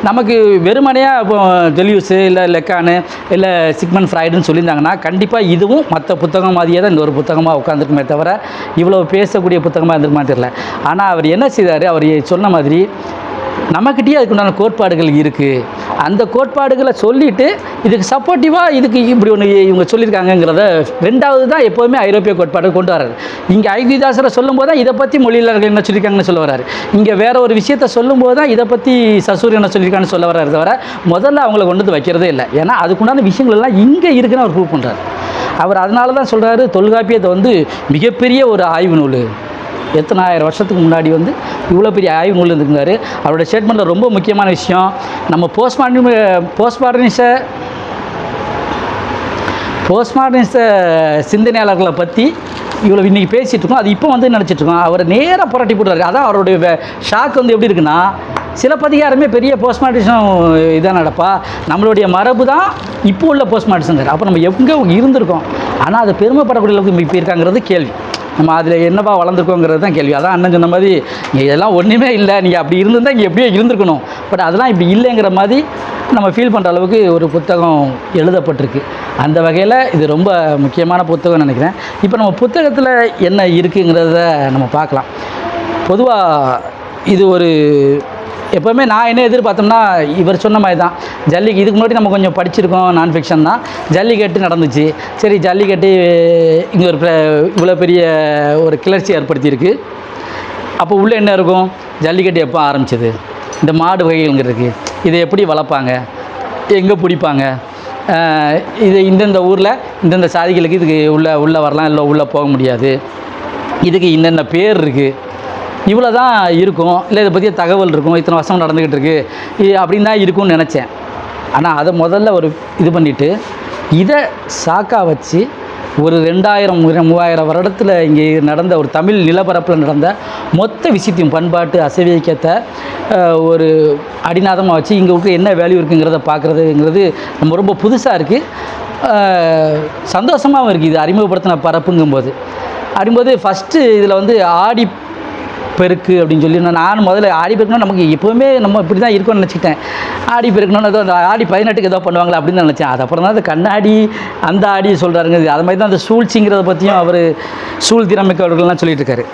நமக்கு வெறுமனையாக இப்போ டெலியூஸு இல்லை லெக்கானு இல்லை சிக்மன் ஃப்ராய்டுன்னு சொல்லியிருந்தாங்கன்னா கண்டிப்பாக இதுவும் மற்ற புத்தகம் மாதிரியே தான் இந்த ஒரு புத்தகமாக உட்காந்துருக்குமே தவிர இவ்வளோ பேசக்கூடிய புத்தகமாக இருந்திருக்குமான்னு தெரியல. ஆனால் அவர் என்ன செய்தார், அவர் சொன்ன மாதிரி நம்மக்கிட்டேயே அதுக்குண்டான கோட்பாடுகள் இருக்குது. அந்த கோட்பாடுகளை சொல்லிவிட்டு இதுக்கு சப்போர்ட்டிவாக இதுக்கு இப்படி ஒன்று இவங்க சொல்லியிருக்காங்கங்கிறத ரெண்டாவது தான் எப்போதுமே ஐரோப்பிய கோட்பாடு கொண்டு வர்றாரு. இங்கே அயோத்திதாசரை சொல்லும்போது தான் இதை பற்றி மொழியியலாளர்கள் என்ன சொல்லியிருக்காங்கன்னு சொல்ல வர்றாரு. இங்கே வேறு ஒரு விஷயத்தை சொல்லும்போது தான் இதை பற்றி சசூரியன் என்ன சொல்லியிருக்காங்கன்னு சொல்ல வர்றாரு தவிர முதல்ல அவங்கள கொண்டு வந்து வைக்கிறதே இல்லை. ஏன்னா அதுக்குண்டான விஷயங்கள் எல்லாம் இங்கே இருக்குன்னு அவர் ப்ரூவ் பண்ணுறாரு. அவர் அதனால தான் சொல்கிறாரு, தொல்காப்பியத்தை வந்து மிகப்பெரிய ஒரு ஆய்வு நூல், எத்தனை ஆயிரம் வருஷத்துக்கு முன்னாடி வந்து இவ்வளோ பெரிய ஆய்வு நூல் இருந்துருக்காரு. அவரோட ஸ்டேட்மெண்ட்டில் ரொம்ப முக்கியமான விஷயம், நம்ம போஸ்ட்மார்டனிச சிந்தனையாளர்களை பற்றி இவ்வளோ இன்றைக்கி பேசிகிட்டு இருக்கோம். அது இப்போ வந்து நினச்சிட்ருக்கோம். அவர் நேராக புரட்டி போடுறாரு. அதான் அவருடைய ஷாக் வந்து எப்படி இருக்குன்னா, சிலப்பதிகாரமே பெரிய போஸ்ட்மார்டிசம் இதான் நடப்பா, நம்மளுடைய மரபு தான் இப்போ உள்ள போஸ்ட்மார்டிசங்கிறார். அப்போ நம்ம எங்கே இருந்திருக்கோம், ஆனால் அது பெருமைப்படக்கூடிய அளவுக்கு இப்போ இருக்காங்கிறது கேள்வி. நம்ம அதில் என்னவா வளர்ந்துருக்கோங்கிறது தான் கேள்வி. அதான் அண்ணன் சொன்ன மாதிரி இதெல்லாம் ஒன்றுமே இல்லை, நீங்கள் அப்படி இருந்திருந்தால் இங்கே எப்படியோ இருந்திருக்கணும், பட் அதெல்லாம் இப்படி இல்லைங்கிற மாதிரி நம்ம ஃபீல் பண்ணுற அளவுக்கு ஒரு புத்தகம் எழுதப்பட்டிருக்கு. அந்த வகையில் இது ரொம்ப முக்கியமான புத்தகம்னு நினைக்கிறேன். இப்போ நம்ம புத்தகத்தில் என்ன இருக்குங்கிறத நம்ம பார்க்கலாம். பொதுவாக இது ஒரு எப்போவுமே நான் என்ன எதிர்பார்த்தோம்னா இவர் சொன்ன மாதிரி தான், இதுக்கு முன்னாடி நம்ம கொஞ்சம் படிச்சிருக்கோம், நான் ஃபிக்ஷன் தான். ஜல்லிக்கட்டு நடந்துச்சு, சரி ஜல்லிக்கட்டு இங்கே ஒரு இவ்வளோ பெரிய ஒரு கிளர்ச்சி ஏற்படுத்தியிருக்கு. அப்போ உள்ளே என்ன இருக்கும், ஜல்லிக்கட்டு எப்போ ஆரம்பிச்சது, இந்த மாடு வகைகள்ங்கிறதுக்கு இதை எப்படி வளர்ப்பாங்க, எங்கே பிடிப்பாங்க, இது இந்தந்த ஊரில் இந்தந்த சாதிகளுக்கு இதுக்கு உள்ளே வரலாம், இல்லை உள்ளே போக முடியாது, இதுக்கு இந்தந்த பேர் இருக்குது, இவ்வளோ தான் இருக்கும், இல்லை இதை பற்றிய தகவல் இருக்கும், இத்தனை வருஷம் நடந்துக்கிட்டு இருக்குது அப்படின்னு தான் இருக்கும்னு நினச்சேன். ஆனால் அதை முதல்ல ஒரு இது பண்ணிவிட்டு இதை சாக்கா வச்சு ஒரு 2000-3000 வருடத்தில் இங்கே நடந்த ஒரு தமிழ் நிலப்பரப்பில் நடந்த மொத்த விஷயத்தையும் பண்பாட்டு அசைவியக்கத்தை ஒரு அடிநாதமாக வச்சு இங்கே இருக்கிற என்ன வேல்யூ இருக்குங்கிறத பார்க்குறதுங்கிறது நம்ம ரொம்ப புதுசாக இருக்குது, சந்தோஷமாகவும் இருக்குது இது அறிமுகப்படுத்தின பரப்புங்கும்போது. அப்படிங்கும்போது ஃபஸ்ட்டு இதில் வந்து ஆடி பெருக்கு அப்படின்னு சொல்லி நான் முதல்ல ஆடி பெருக்கணும் நமக்கு எப்போவுமே நம்ம இப்படி தான் இருக்கணும்னு நினச்சிக்கிட்டேன். ஆடி பெருக்கணும்னு ஏதோ அந்த ஆடி 18க்கு ஏதோ பண்ணுவாங்களா அப்படின்னு தான் நினச்சேன். அது அப்புறம் தான் அந்த கண்ணாடி அந்த ஆடி சொல்கிறாருங்க. அது மாதிரி தான் அந்த சூழ்ச்சிங்கிறத பற்றியும் அவர் சூழ் திறமைக்கவர்கள்லாம் சொல்லிட்டு இருக்காரு.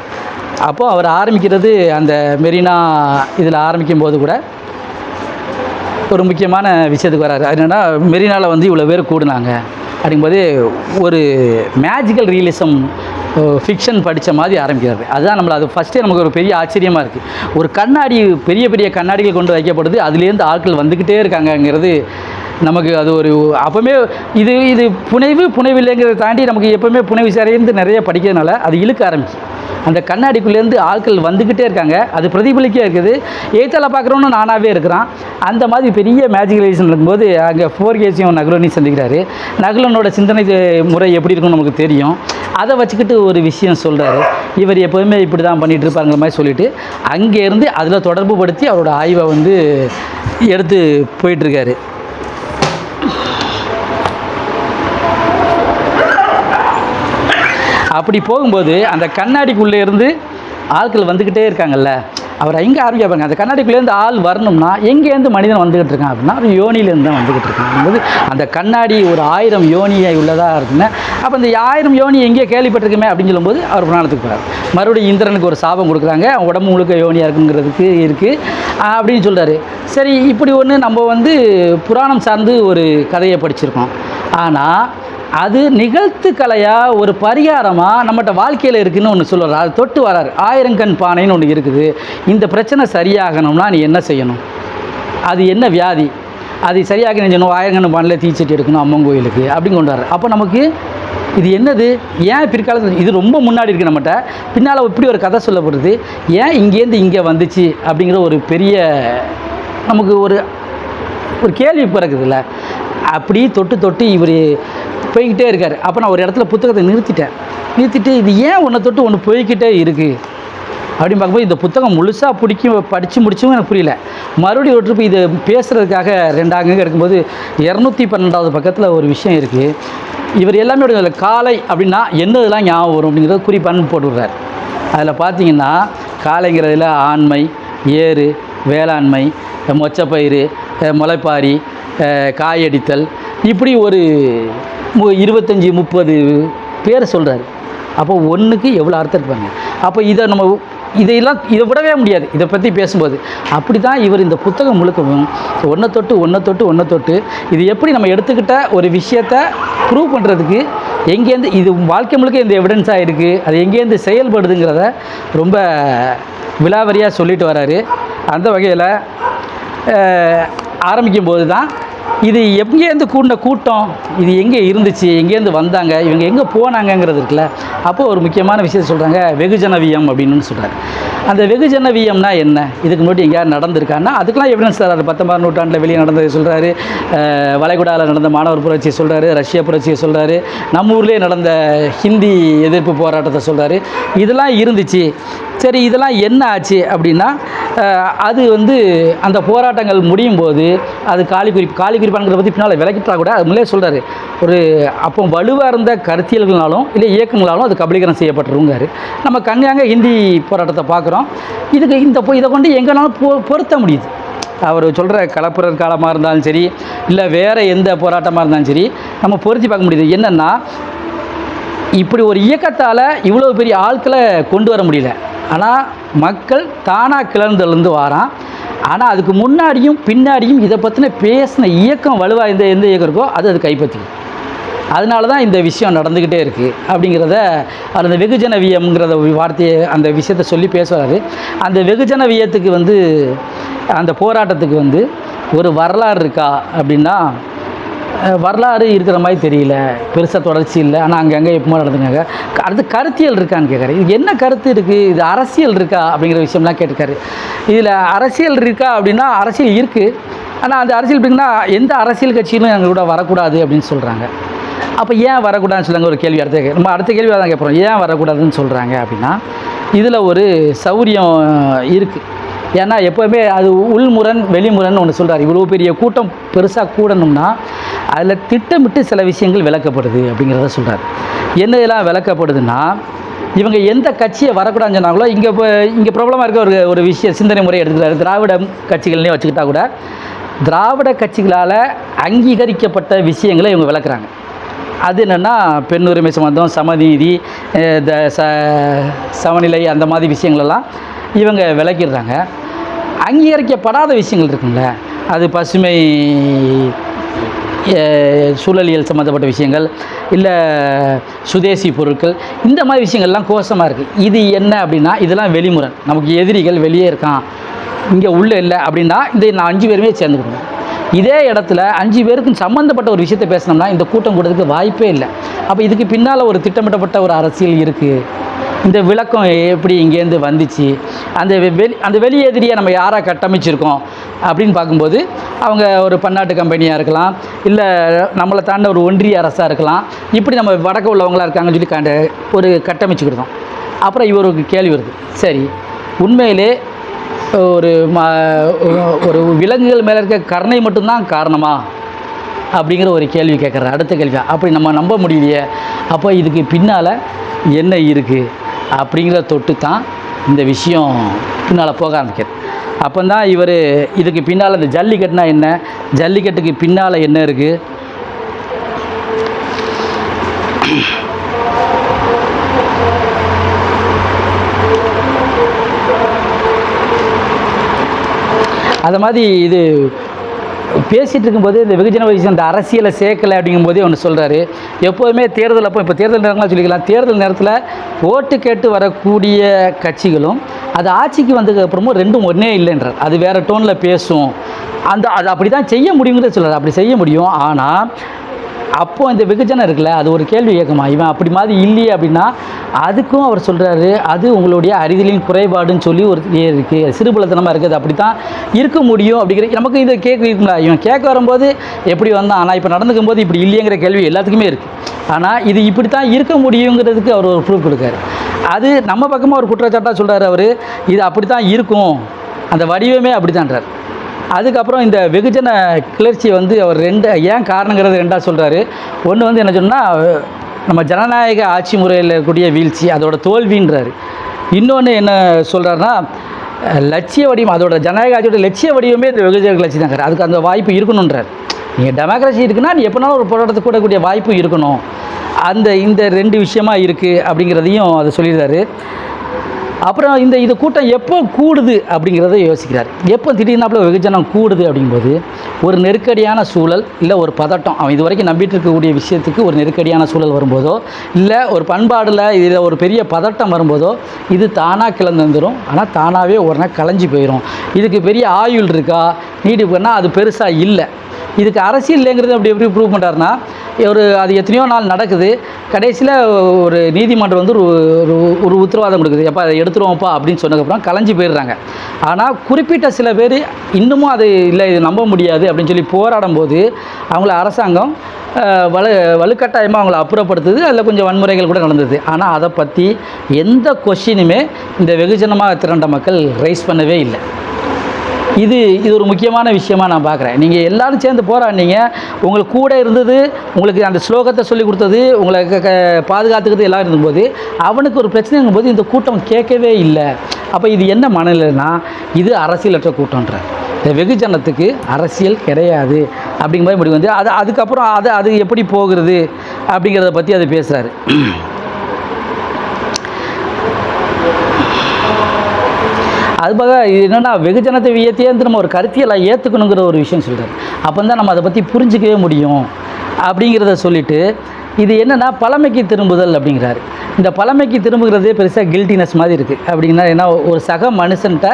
அப்போது அவர் ஆரம்பிக்கிறது அந்த மெரினா இதில் ஆரம்பிக்கும் போது கூட ஒரு முக்கியமான விஷயத்துக்கு வராரு. அது என்னென்னா மெரினாவில் வந்து இவ்வளோ பேர் கூடுனாங்க அப்படிங்கும்போது ஒரு மேஜிக்கல் ரியலிசம் ஃபிக்ஷன் படித்த மாதிரி ஆரம்பிக்கிறாரு. அதுதான் நம்மளை அது ஃபஸ்ட்டே நமக்கு ஒரு பெரிய ஆச்சரியமாக இருக்குது. ஒரு கண்ணாடி பெரிய பெரிய கண்ணாடிகள் கொண்டு வைக்கப்படுது, அதுலேருந்து ஆட்கள் வந்துக்கிட்டே இருக்காங்கங்கிறது நமக்கு அது ஒரு அப்போவுமே இது புனைவு இல்லைங்கிறத தாண்டி நமக்கு எப்போவுமே புனைவு சாரையிருந்து நிறைய படிக்கிறதுனால அது இழுக்க ஆரம்பிச்சு அந்த கண்ணாடிக்குள்ளேருந்து ஆட்கள் வந்துக்கிட்டே இருக்காங்க. அது பிரதிபலிக்க இருக்குது. ஏத்தால பார்க்குறோன்னு நானாகவே இருக்கிறான். அந்த மாதிரி பெரிய மேஜிகலைசேஷன் இருக்கும்போது அங்கே 4கேஸையும் நகுலனையும் சந்திக்கிறாரு. நகுலனோட சிந்தனை முறை எப்படி இருக்குன்னு நமக்கு தெரியும். அதை வச்சுக்கிட்டு ஒரு விஷயம் சொல்கிறாரு. இவர் எப்போதுமே இப்படி தான் பண்ணிகிட்டு இருப்பாங்கிற மாதிரி சொல்லிவிட்டு அங்கேருந்து அதில் தொடர்பு படுத்தி அவரோட ஆய்வை வந்து எடுத்து போயிட்டுருக்காரு. அப்படி போகும்போது அந்த கண்ணாடிக்குள்ளே இருந்து ஆட்கள் வந்துக்கிட்டே இருக்காங்கல்ல, அவர் எங்கே ஆரம்பிப்பாங்க. அந்த கண்ணாடிக்குள்ளேருந்து ஆள் வரணும்னா எங்கேருந்து மனிதன் வந்துக்கிட்டு இருக்கான் அப்படின்னா ஒரு யோனியிலேருந்து தான் வந்துக்கிட்டு இருக்கான் போது அந்த கண்ணாடி ஒரு 1000 யோனியை உள்ளதாக இருக்குங்க. அப்போ அந்த 1000 யோனி எங்கேயோ கேள்விப்பட்டிருக்குமே அப்படின்னு சொல்லும்போது அவர் புராணத்துக்கு போகிறார். மறுபடியும் இந்திரனுக்கு ஒரு சாபம் கொடுக்குறாங்க, உடம்பு முழுக்க யோனியாக இருக்குங்கிறதுக்கு இருக்குது அப்படின்னு சொல்கிறாரு. சரி, இப்படி ஒன்று நம்ம வந்து புராணம் சார்ந்து ஒரு கதையை படிச்சிருக்கோம். ஆனால் அது நிகழ்த்து கலையாக ஒரு பரிகாரமாக நம்மகிட்ட வாழ்க்கையில் இருக்குதுன்னு ஒன்று சொல்லுவார். அது தொட்டு வராரு. 1000 கண் பானைன்னு ஒன்று இருக்குது. இந்த பிரச்சனை சரியாகணும்னா நீ என்ன செய்யணும், அது என்ன வியாதி, அது சரியாக நினைச்சணும், 1000 கண் பானையில் தீச்சட்டி எடுக்கணும் அம்மன் கோயிலுக்கு அப்படின்னு கொண்டு வர்றாரு. அப்போ நமக்கு இது என்னது, ஏன் பிற்காலத்தில் இது ரொம்ப முன்னாடி இருக்குது நம்மகிட்ட, பின்னால் இப்படி ஒரு கதை சொல்லப்படுது, ஏன் இங்கேருந்து இங்கே வந்துச்சு அப்படிங்கிற ஒரு பெரிய நமக்கு ஒரு கேள்வி பிறகுதுல்ல. அப்படி தொட்டு இவர் போய்கிட்டே இருக்கார். அப்போ நான் ஒரு இடத்துல புத்தகத்தை நிறுத்திட்டு இது ஏன் ஒன்றை தொட்டு ஒன்று போய்கிட்டே இருக்குது அப்படின்னு பார்க்கும்போது இந்த புத்தகம் முழுசாக படித்து முடிச்சும் எனக்கு புரியல. மறுபடியும் ஒரு ட்ரிப் இது பேசுகிறதுக்காக 2 அங்கங்கே எடுக்கும்போது 212வது பக்கத்தில் ஒரு விஷயம் இருக்குது. இவர் எல்லாமே காலை அப்படின்னா என்னதெல்லாம் ஞாபகம் வரும் அப்படிங்கிறத குறிப்பான்னு போட்டுவிடுறார். அதில் பார்த்தீங்கன்னா காலைங்கிறதுல ஆண்மை, ஏறு, வேளாண்மை, மொச்சப்பயிறு, முளைப்பாரி, காயடித்தல், இப்படி ஒரு 25-30 பேர் சொல்கிறாரு. அப்போ ஒன்றுக்கு எவ்வளோ அர்த்தம் இருப்பாங்க. அப்போ இதை விடவே முடியாது இதை பற்றி பேசும்போது. அப்படி தான் இவர் இந்த புத்தகம் முழுக்கவும் ஒன்றை தொட்டு இது எப்படி நம்ம எடுத்துக்கிட்ட ஒரு விஷயத்தை ப்ரூவ் பண்ணுறதுக்கு எங்கேருந்து இது வாழ்க்கை முழுக்க இந்த எவிடன்ஸாக இருக்குது, அது எங்கேருந்து செயல்படுதுங்கிறத ரொம்ப விலாவரியாக சொல்லிட்டு வராரு. அந்த வகையில் ஆரம்பிக்கும்போது தான் இது எங்கேருந்து கூடின கூட்டம், இது எங்கே இருந்துச்சு, எங்கேருந்து வந்தாங்க, இவங்க எங்கே போனாங்கங்கிறது இருக்குல்ல. அப்போது ஒரு முக்கியமான விஷயத்தை சொல்கிறாங்க, வெகுஜனவியம் அப்படின்னு சொல்கிறாங்க. அந்த வெகுஜனவியம்னா என்ன, இதுக்கு முன்னாடி எங்கேயாவது நடந்திருக்கான்னா அதுக்கெலாம் எவிடன்ஸ் தராரு. 19ஆம் நூற்றாண்டில் வெளியே நடந்ததை சொல்கிறாரு, வளைகுடாவில் நடந்த மாணவர் புரட்சியை சொல்கிறாரு, ரஷ்ய புரட்சியை சொல்கிறாரு, நம்ம ஊர்லேயே நடந்த ஹிந்தி எதிர்ப்பு போராட்டத்தை சொல்கிறாரு. இதெல்லாம் இருந்துச்சு. சரி, இதெல்லாம் என்ன ஆச்சு அப்படின்னா அது வந்து அந்த போராட்டங்கள் முடியும் போது அது காலி குறிப்பானுங்கிறத பற்றி பின்னால் விளக்கிட்டா கூட அது முன்னே சொல்கிறாரு. ஒரு அப்போ வலுவாக இருந்த கருத்தியல்களாலும் இல்லை இயக்கங்களாலும் அது கபலீகரம் செய்யப்பட்டுருங்காரு. நம்ம கண்ணியாங்க ஹிந்தி போராட்டத்தை பார்க்குறோம். இதை கொண்டு எங்கேனாலும் பொருத்த முடியுது. அவர் சொல்கிற கலப்புரர் காலமாக இருந்தாலும் சரி, இல்லை வேறு எந்த போராட்டமாக இருந்தாலும் சரி, நம்ம பொருத்தி பார்க்க முடியுது. என்னென்னா இப்படி ஒரு இயக்கத்தால் இவ்வளோ பெரிய ஆட்களை கொண்டு வர முடியல. ஆனால் மக்கள் தானாக கிளர்ந்தலேருந்து வாரான். ஆனால் அதுக்கு முன்னாடியும் பின்னாடியும் இதை பற்றின பேசின இயக்கம் வலுவாக எந்த இயக்கம் இருக்கோ அது கைப்பற்றிக்கும். அதனால தான் இந்த விஷயம் நடந்துக்கிட்டே இருக்குது அப்படிங்கிறத அந்த வெகுஜனவியம்ங்கிறத வார்த்தையை அந்த விஷயத்தை சொல்லி பேசுகிறாரு. அந்த வெகுஜனவியத்துக்கு வந்து அந்த போராட்டத்துக்கு வந்து ஒரு வரலாறு இருக்கா அப்படின்னா வரலாறு இருக்கிற மாதிரி தெரியல, பெருசாக தொடர்ச்சி இல்லை. ஆனால் அங்கங்கே எப்போ நடந்துங்க. அடுத்து கருத்தியல் இருக்கான்னு கேட்குறாரு. இது என்ன கருத்து இருக்குது, இது அரசியல் இருக்கா அப்படிங்கிற விஷயம்லாம் கேட்டுக்காரு. இதில் அரசியல் இருக்கா அப்படின்னா அரசியல் இருக்குது. ஆனால் அந்த அரசியல் எப்படின்னா எந்த அரசியல் கட்சியிலும் எங்கள் கூட வரக்கூடாது அப்படின்னு சொல்கிறாங்க. அப்போ ஏன் வரக்கூடாதுன்னு சொல்லுங்க ஒரு கேள்வி நம்ம அடுத்த கேள்வி தான் கேட்குறோம். ஏன் வரக்கூடாதுன்னு சொல்கிறாங்க அப்படின்னா இதில் ஒரு சௌரியம் இருக்குது. ஏன்னா எப்போவுமே அது உள்முரண் வெளிமுரன் ஒன்று சொல்கிறார். இவ்வளோ பெரிய கூட்டம் பெருசாக கூடணும்னா அதில் திட்டமிட்டு சில விஷயங்கள் விளக்கப்படுது அப்படிங்கிறத சொல்கிறார். என்ன இதெல்லாம் விளக்கப்படுதுன்னா இவங்க எந்த கட்சியை வரக்கூடாதுன்னு சொன்னாங்களோ இங்கே ப்ராப்ளமாக இருக்க ஒரு விஷயம் சிந்தனை முறை எடுத்துக்கிறாரு. திராவிட கட்சிகள்னே வச்சுக்கிட்டா கூட திராவிட கட்சிகளால் அங்கீகரிக்கப்பட்ட விஷயங்களை இவங்க விளக்குறாங்க. அது என்னென்னா பெண் உரிமை சம்பந்தம், சமநீதி, சமநிலை, அந்த மாதிரி விஷயங்களெல்லாம் இவங்க விளக்கிடுறாங்க. அங்கீகரிக்கப்படாத விஷயங்கள் இருக்குங்கள, அது பசுமை சூழலியல் சம்மந்தப்பட்ட விஷயங்கள், இல்லை சுதேசி பொருட்கள், இந்த மாதிரி விஷயங்கள்லாம் கோஷமாக இருக்குது. இது என்ன அப்படின்னா இதெல்லாம் வெளிமுறை. நமக்கு எதிரிகள் வெளியே இருக்கான், இங்கே உள்ளே இல்லை அப்படின்னா நான் 5 பேருமே சேர்ந்துக்கணும். இதே இடத்துல 5 பேருக்கும் சம்மந்தப்பட்ட ஒரு விஷயத்தை பேசினோம்னா இந்த கூட்டம் கூடதுக்கு வாய்ப்பே இல்லை. அப்போ இதுக்கு பின்னால் ஒரு திட்டமிட்டப்பட்ட ஒரு அரசியல் இருக்குது. இந்த விளக்கம் எப்படி இங்கேருந்து வந்துச்சு, அந்த வெளி எதிரியை நம்ம யாராக கட்டமைச்சிருக்கோம் அப்படின்னு பார்க்கும்போது அவங்க ஒரு பன்னாட்டு கம்பெனியாக இருக்கலாம், இல்லை நம்மளை தாண்ட ஒரு ஒன்றிய அரசாக இருக்கலாம். இப்படி நம்ம வடக்க உள்ளவங்களாக இருக்காங்கன்னு சொல்லி ஒரு கட்டமைச்சுக்கிட்டோம். அப்புறம் இவருக்கு கேள்வி வருது, சரி உண்மையிலே ஒரு விலங்குகள் மேலே இருக்க கருணை மட்டும்தான் காரணமா அப்படிங்கிற ஒரு கேள்வி கேட்குறாரு. அடுத்த கேள்வி, அப்படி நம்ம நம்ப முடியலையே, அப்போ இதுக்கு பின்னால் என்ன இருக்குது அப்படிங்கிற தொட்டு தான் இந்த விஷயம் பின்னால் போக ஆரம்பிக்கிறது. அப்போ தான் இவர் இதுக்கு பின்னால் இந்த ஜல்லிக்கட்டுனா என்ன, ஜல்லிக்கட்டுக்கு பின்னால் என்ன இருக்குது, அது மாதிரி இது பேசிகிட்டு இருக்கும்போது இந்த வெகுஜன வயசு அந்த அரசியலை சேர்க்கலை அப்படிங்கும்போதே ஒன்று சொல்கிறாரு. எப்போதுமே தேர்தல் அப்போ இப்போ தேர்தல் நேரங்களாக சொல்லிக்கலாம், தேர்தல் நேரத்தில் ஓட்டு கேட்டு வரக்கூடிய கட்சிகளும் அது ஆட்சிக்கு வந்ததுக்கப்புறமும் ரெண்டும் ஒன்றே இல்லைன்றார். அது வேறு டோனில் பேசும், அது அப்படி தான் செய்ய முடியுங்கிறத சொல்கிறார். அப்படி செய்ய முடியும், ஆனால் அப்போது இந்த வெகுஜனம் இருக்குல்ல, அது ஒரு கேள்வி கேட்குமா, இவன் அப்படி மாதிரி இல்லையே அப்படின்னா அதுக்கும் அவர் சொல்கிறாரு, அது உங்களுடைய அறிதலின் குறைபாடுன்னு சொல்லி ஒரு இருக்குது, சிறுபலத்தனமாக இருக்குது, அப்படி தான் இருக்க முடியும் அப்படிங்கிற நமக்கு இதை கேட்குங்களா. இவன் கேட்க வரும்போது எப்படி வந்தான், ஆனால் இப்போ நடந்துக்கும் போது இப்படி இல்லைங்கிற கேள்வி எல்லாத்துக்குமே இருக்குது. ஆனால் இது இப்படி தான் இருக்க முடியுங்கிறதுக்கு அவர் ஒரு ப்ரூஃப் கொடுக்காரு. அது நம்ம பக்கமாக ஒரு குற்றச்சாட்டாக சொல்கிறார் அவர், இது அப்படி தான் இருக்கும், அந்த வடிவமே அப்படி தான்றார். அதுக்கப்புறம் இந்த வெகுஜன கிளர்ச்சி அவர் ஏன் காரணங்கிறது ரெண்டாக சொல்கிறாரு. ஒன்று என்ன சொன்னால் நம்ம ஜனநாயக ஆட்சி முறையில் இருக்கக்கூடிய வீழ்ச்சி, அதோட தோல்வின்றார். இன்னொன்று என்ன சொல்கிறாருன்னா லட்சிய வடிவம், அதோட ஜனநாயக ஆட்சியோட லட்சிய வடிவமே இந்த வெகுஜன கிளர்ச்சி தாங்கிறார். அதுக்கு அந்த வாய்ப்பு இருக்கணுன்றார். நீங்கள் டெமோக்ரஸி இருக்குன்னா நீ எப்போனாலும் ஒரு போராட்டத்தை கூடக்கூடிய வாய்ப்பு இருக்கணும். இந்த 2 விஷயமா இருக்குது அப்படிங்கிறதையும் அதை சொல்லிடுறாரு. அப்புறம் இது கூட்டம் எப்போ கூடுது அப்படிங்கிறத யோசிக்கிறார். எப்போ திடீர்னாப்புல வெகுஜனம் கூடுது அப்படிங்கும்போது ஒரு நெருக்கடியான சூழல், இல்லை ஒரு பதட்டம், அவன் இது வரைக்கும் நம்பிட்டு இருக்கக்கூடிய விஷயத்துக்கு ஒரு நெருக்கடியான சூழல் வரும்போதோ, இல்லை ஒரு பண்பாடில் இதில் ஒரு பெரிய பதட்டம் வரும்போதோ இது தானாக கிளந்து வந்துடும். ஆனால் தானாகவே ஒரு நாள் கலைஞ்சி போயிடும். இதுக்கு பெரிய ஆயுள் இருக்கா, நீடிப்புன்னா அது பெருசாக இல்லை. இதுக்கு அரசியல் இல்லைங்கிறது அப்படி எப்படி ப்ரூவ் பண்ணுறாருன்னா அது எத்தனையோ நாள் நடக்குது, கடைசியில் ஒரு நீதிமன்றம் ஒரு உத்தரவாதம் கொடுக்குது, எப்போ அதை எடுத்துருவோம்ப்பா அப்படின்னு சொன்னதுக்கப்புறம் கலைஞ்சி போயிடுறாங்க. ஆனால் குறிப்பிட்ட சில பேர் இன்னமும் அது இல்லை, இது நம்ப முடியாது அப்படின்னு சொல்லி போராடும் போது அவங்கள அரசாங்கம் வலுக்கட்டாயமாக அவங்கள அப்புறப்படுத்துது. அதில் கொஞ்சம் வன்முறைகள் கூட நடந்தது. ஆனால் அதை பற்றி எந்த கொஸ்டினுமே இந்த வெகுஜனமாக திரண்ட மக்கள் ரைஸ் பண்ணவே இல்லை. இது ஒரு முக்கியமான விஷயமாக நான் பார்க்குறேன். நீங்கள் எல்லோரும் சேர்ந்து போராடினீங்க, உங்களுக்கு கூட இருந்தது, உங்களுக்கு அந்த ஸ்லோகத்தை சொல்லி கொடுத்தது, உங்களை பாதுகாத்துக்கிறது எல்லாம் இருந்தபோது அவனுக்கு ஒரு பிரச்சனைங்கும் போது இந்த கூட்டம் கேட்கவே இல்லை. அப்போ இது என்ன மனநிலைன்னா இது அரசியலற்ற கூட்டம்ன்ற, இந்த வெகுஜனத்துக்கு அரசியல் கிடையாது அப்படிங்கிற மாதிரி முடிவு வந்து அதுக்கப்புறம் அது எப்படி போகிறது அப்படிங்கிறத பற்றி அது பேசுகிறாரு. அதுபோக இது என்னென்னா வெகுஜனத்தை வியத்தையே நம்ம ஒரு கருத்தியெல்லாம் ஏற்றுக்கணுங்கிற ஒரு விஷயம் சொல்கிறார். அப்போ தான் நம்ம அதை பற்றி புரிஞ்சிக்கவே முடியும் அப்படிங்கிறத சொல்லிவிட்டு இது என்னென்னா பழமைக்கு திரும்புதல் அப்படிங்கிறாரு. இந்த பழமைக்கு திரும்புகிறதே பெருசாக கில்ட்டினஸ் மாதிரி இருக்குது. அப்படின்னா ஏன்னா ஒரு சக மனுஷன்ட்ட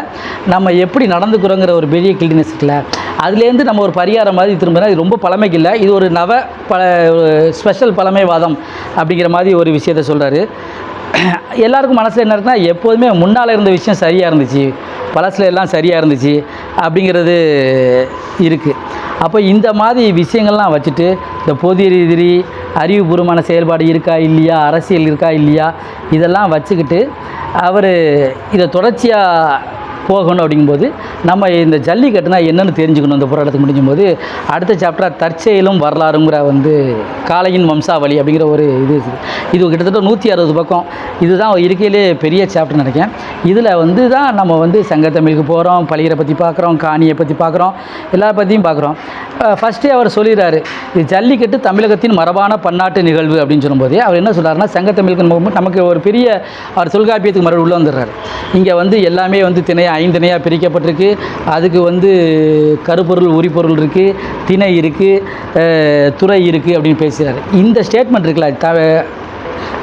நம்ம எப்படி நடந்துக்கிறோங்கிற ஒரு பெரிய கில்ட்டினஸ் இருக்குல்ல, அதுலேருந்து நம்ம ஒரு பரிகாரம் மாதிரி திரும்பினா இது ரொம்ப பழமைக்கு இல்லை, இது ஒரு ஸ்பெஷல் பழமைவாதம் அப்படிங்கிற மாதிரி ஒரு விஷயத்த சொல்கிறாரு. எல்லாருக்கும் மனசில் என்ன இருக்குன்னா எப்போதுமே முன்னால் இருந்த விஷயம் சரியாக இருந்துச்சு, பழசில் எல்லாம் சரியாக இருந்துச்சு அப்படிங்கிறது இருக்குது. அப்போ இந்த மாதிரி விஷயங்கள்லாம் வச்சுட்டு இந்த பொது எதிரி, அறிவுபூர்வமான செயல்பாடு இருக்கா இல்லையா, அரசியல் இருக்கா இல்லையா, இதெல்லாம் வச்சுக்கிட்டு அவர் இதை தொடர்ச்சியாக போகணும். அப்படிங்கும்போது நம்ம இந்த ஜல்லிக்கட்டுனா என்னென்னு தெரிஞ்சுக்கணும். இந்த போராட்டத்துக்கு முடிஞ்சும்போது அடுத்த சாப்டர் தற்செயலும் வரலாறுங்கிற காளையின் வம்சாவளி அப்படிங்கிற ஒரு இது கிட்டத்தட்ட 160 பக்கம். இதுதான் இருக்கையிலே பெரிய சாப்டர் நினைக்கிறேன். இதில் தான் நம்ம சங்கத்தமிழுக்கு போகிறோம், பழியரை பற்றி பார்க்குறோம், காணியை பற்றி பார்க்குறோம், எல்லா பற்றியும் பார்க்குறோம். ஃபஸ்ட்டே அவர் சொல்லிடுறாரு, இது ஜல்லிக்கட்டு தமிழகத்தின் மரபான பன்னாட்டு நிகழ்வு அப்படின்னு சொல்லும்போதே அவர் என்ன சொல்கிறாருன்னா, சங்கத்தமிழுக்கு நமக்கு ஒரு பெரிய அவர் தொல்காப்பியத்துக்கு மறுபடியும் உள்ளே வந்துடுறாரு. இங்கே எல்லாமே திணையாக 5 திணையாக பிரிக்கப்பட்டிருக்கு. அதுக்கு கருப்பொருள் உரிப்பொருள் இருக்குது, திணை இருக்குது, துறை இருக்குது அப்படின்னு பேசுகிறார். இந்த ஸ்டேட்மெண்ட் இருக்குல்ல,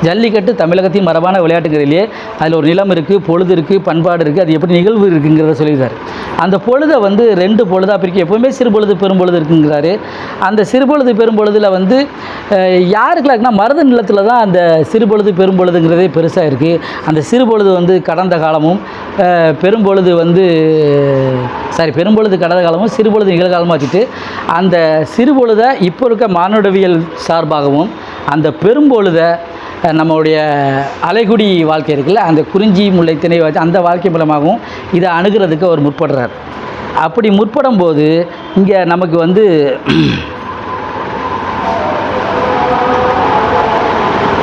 ஜல்லிக்கட்டு தமிழகத்தின் மரபான விளையாட்டுங்கிறதுலையே அதில் ஒரு நிலம் இருக்குது, பொழுது இருக்குது, பண்பாடு இருக்குது, அது எப்படி நிகழ்வு இருக்குங்கிறத சொல்லியிருக்காரு. அந்த பொழுதை 2 பொழுதாக பிரிக்க எப்போவுமே சிறுபொழுது பெரும்பொழுது இருக்குங்கிறாரு. அந்த சிறுபொழுது பெரும்பொழுதில் யாருக்கெல்லாம் இருக்குன்னா மருத நிலத்தில் தான் அந்த சிறுபொழுது பெரும்பொழுதுங்கிறதே பெருசாக இருக்குது. அந்த சிறுபொழுது கடந்த காலமும் பெரும்பொழுது பெரும்பொழுது கடந்த காலமும் சிறுபொழுது நிகழ்காலமாக வச்சுட்டு அந்த சிறுபொழுதை இப்போ இருக்க மானுடவியல் சார்பாகவும் அந்த பெரும்பொழுதை நம்மளுடைய அலைகுடி வாழ்க்கை இருக்குல்ல, அந்த குறிஞ்சி முல்லை திணை வச்சு அந்த வாழ்க்கை மூலமாகவும் இதை அணுகிறதுக்கு அவர் முற்படுறார். அப்படி முற்படும் போது இங்கே நமக்கு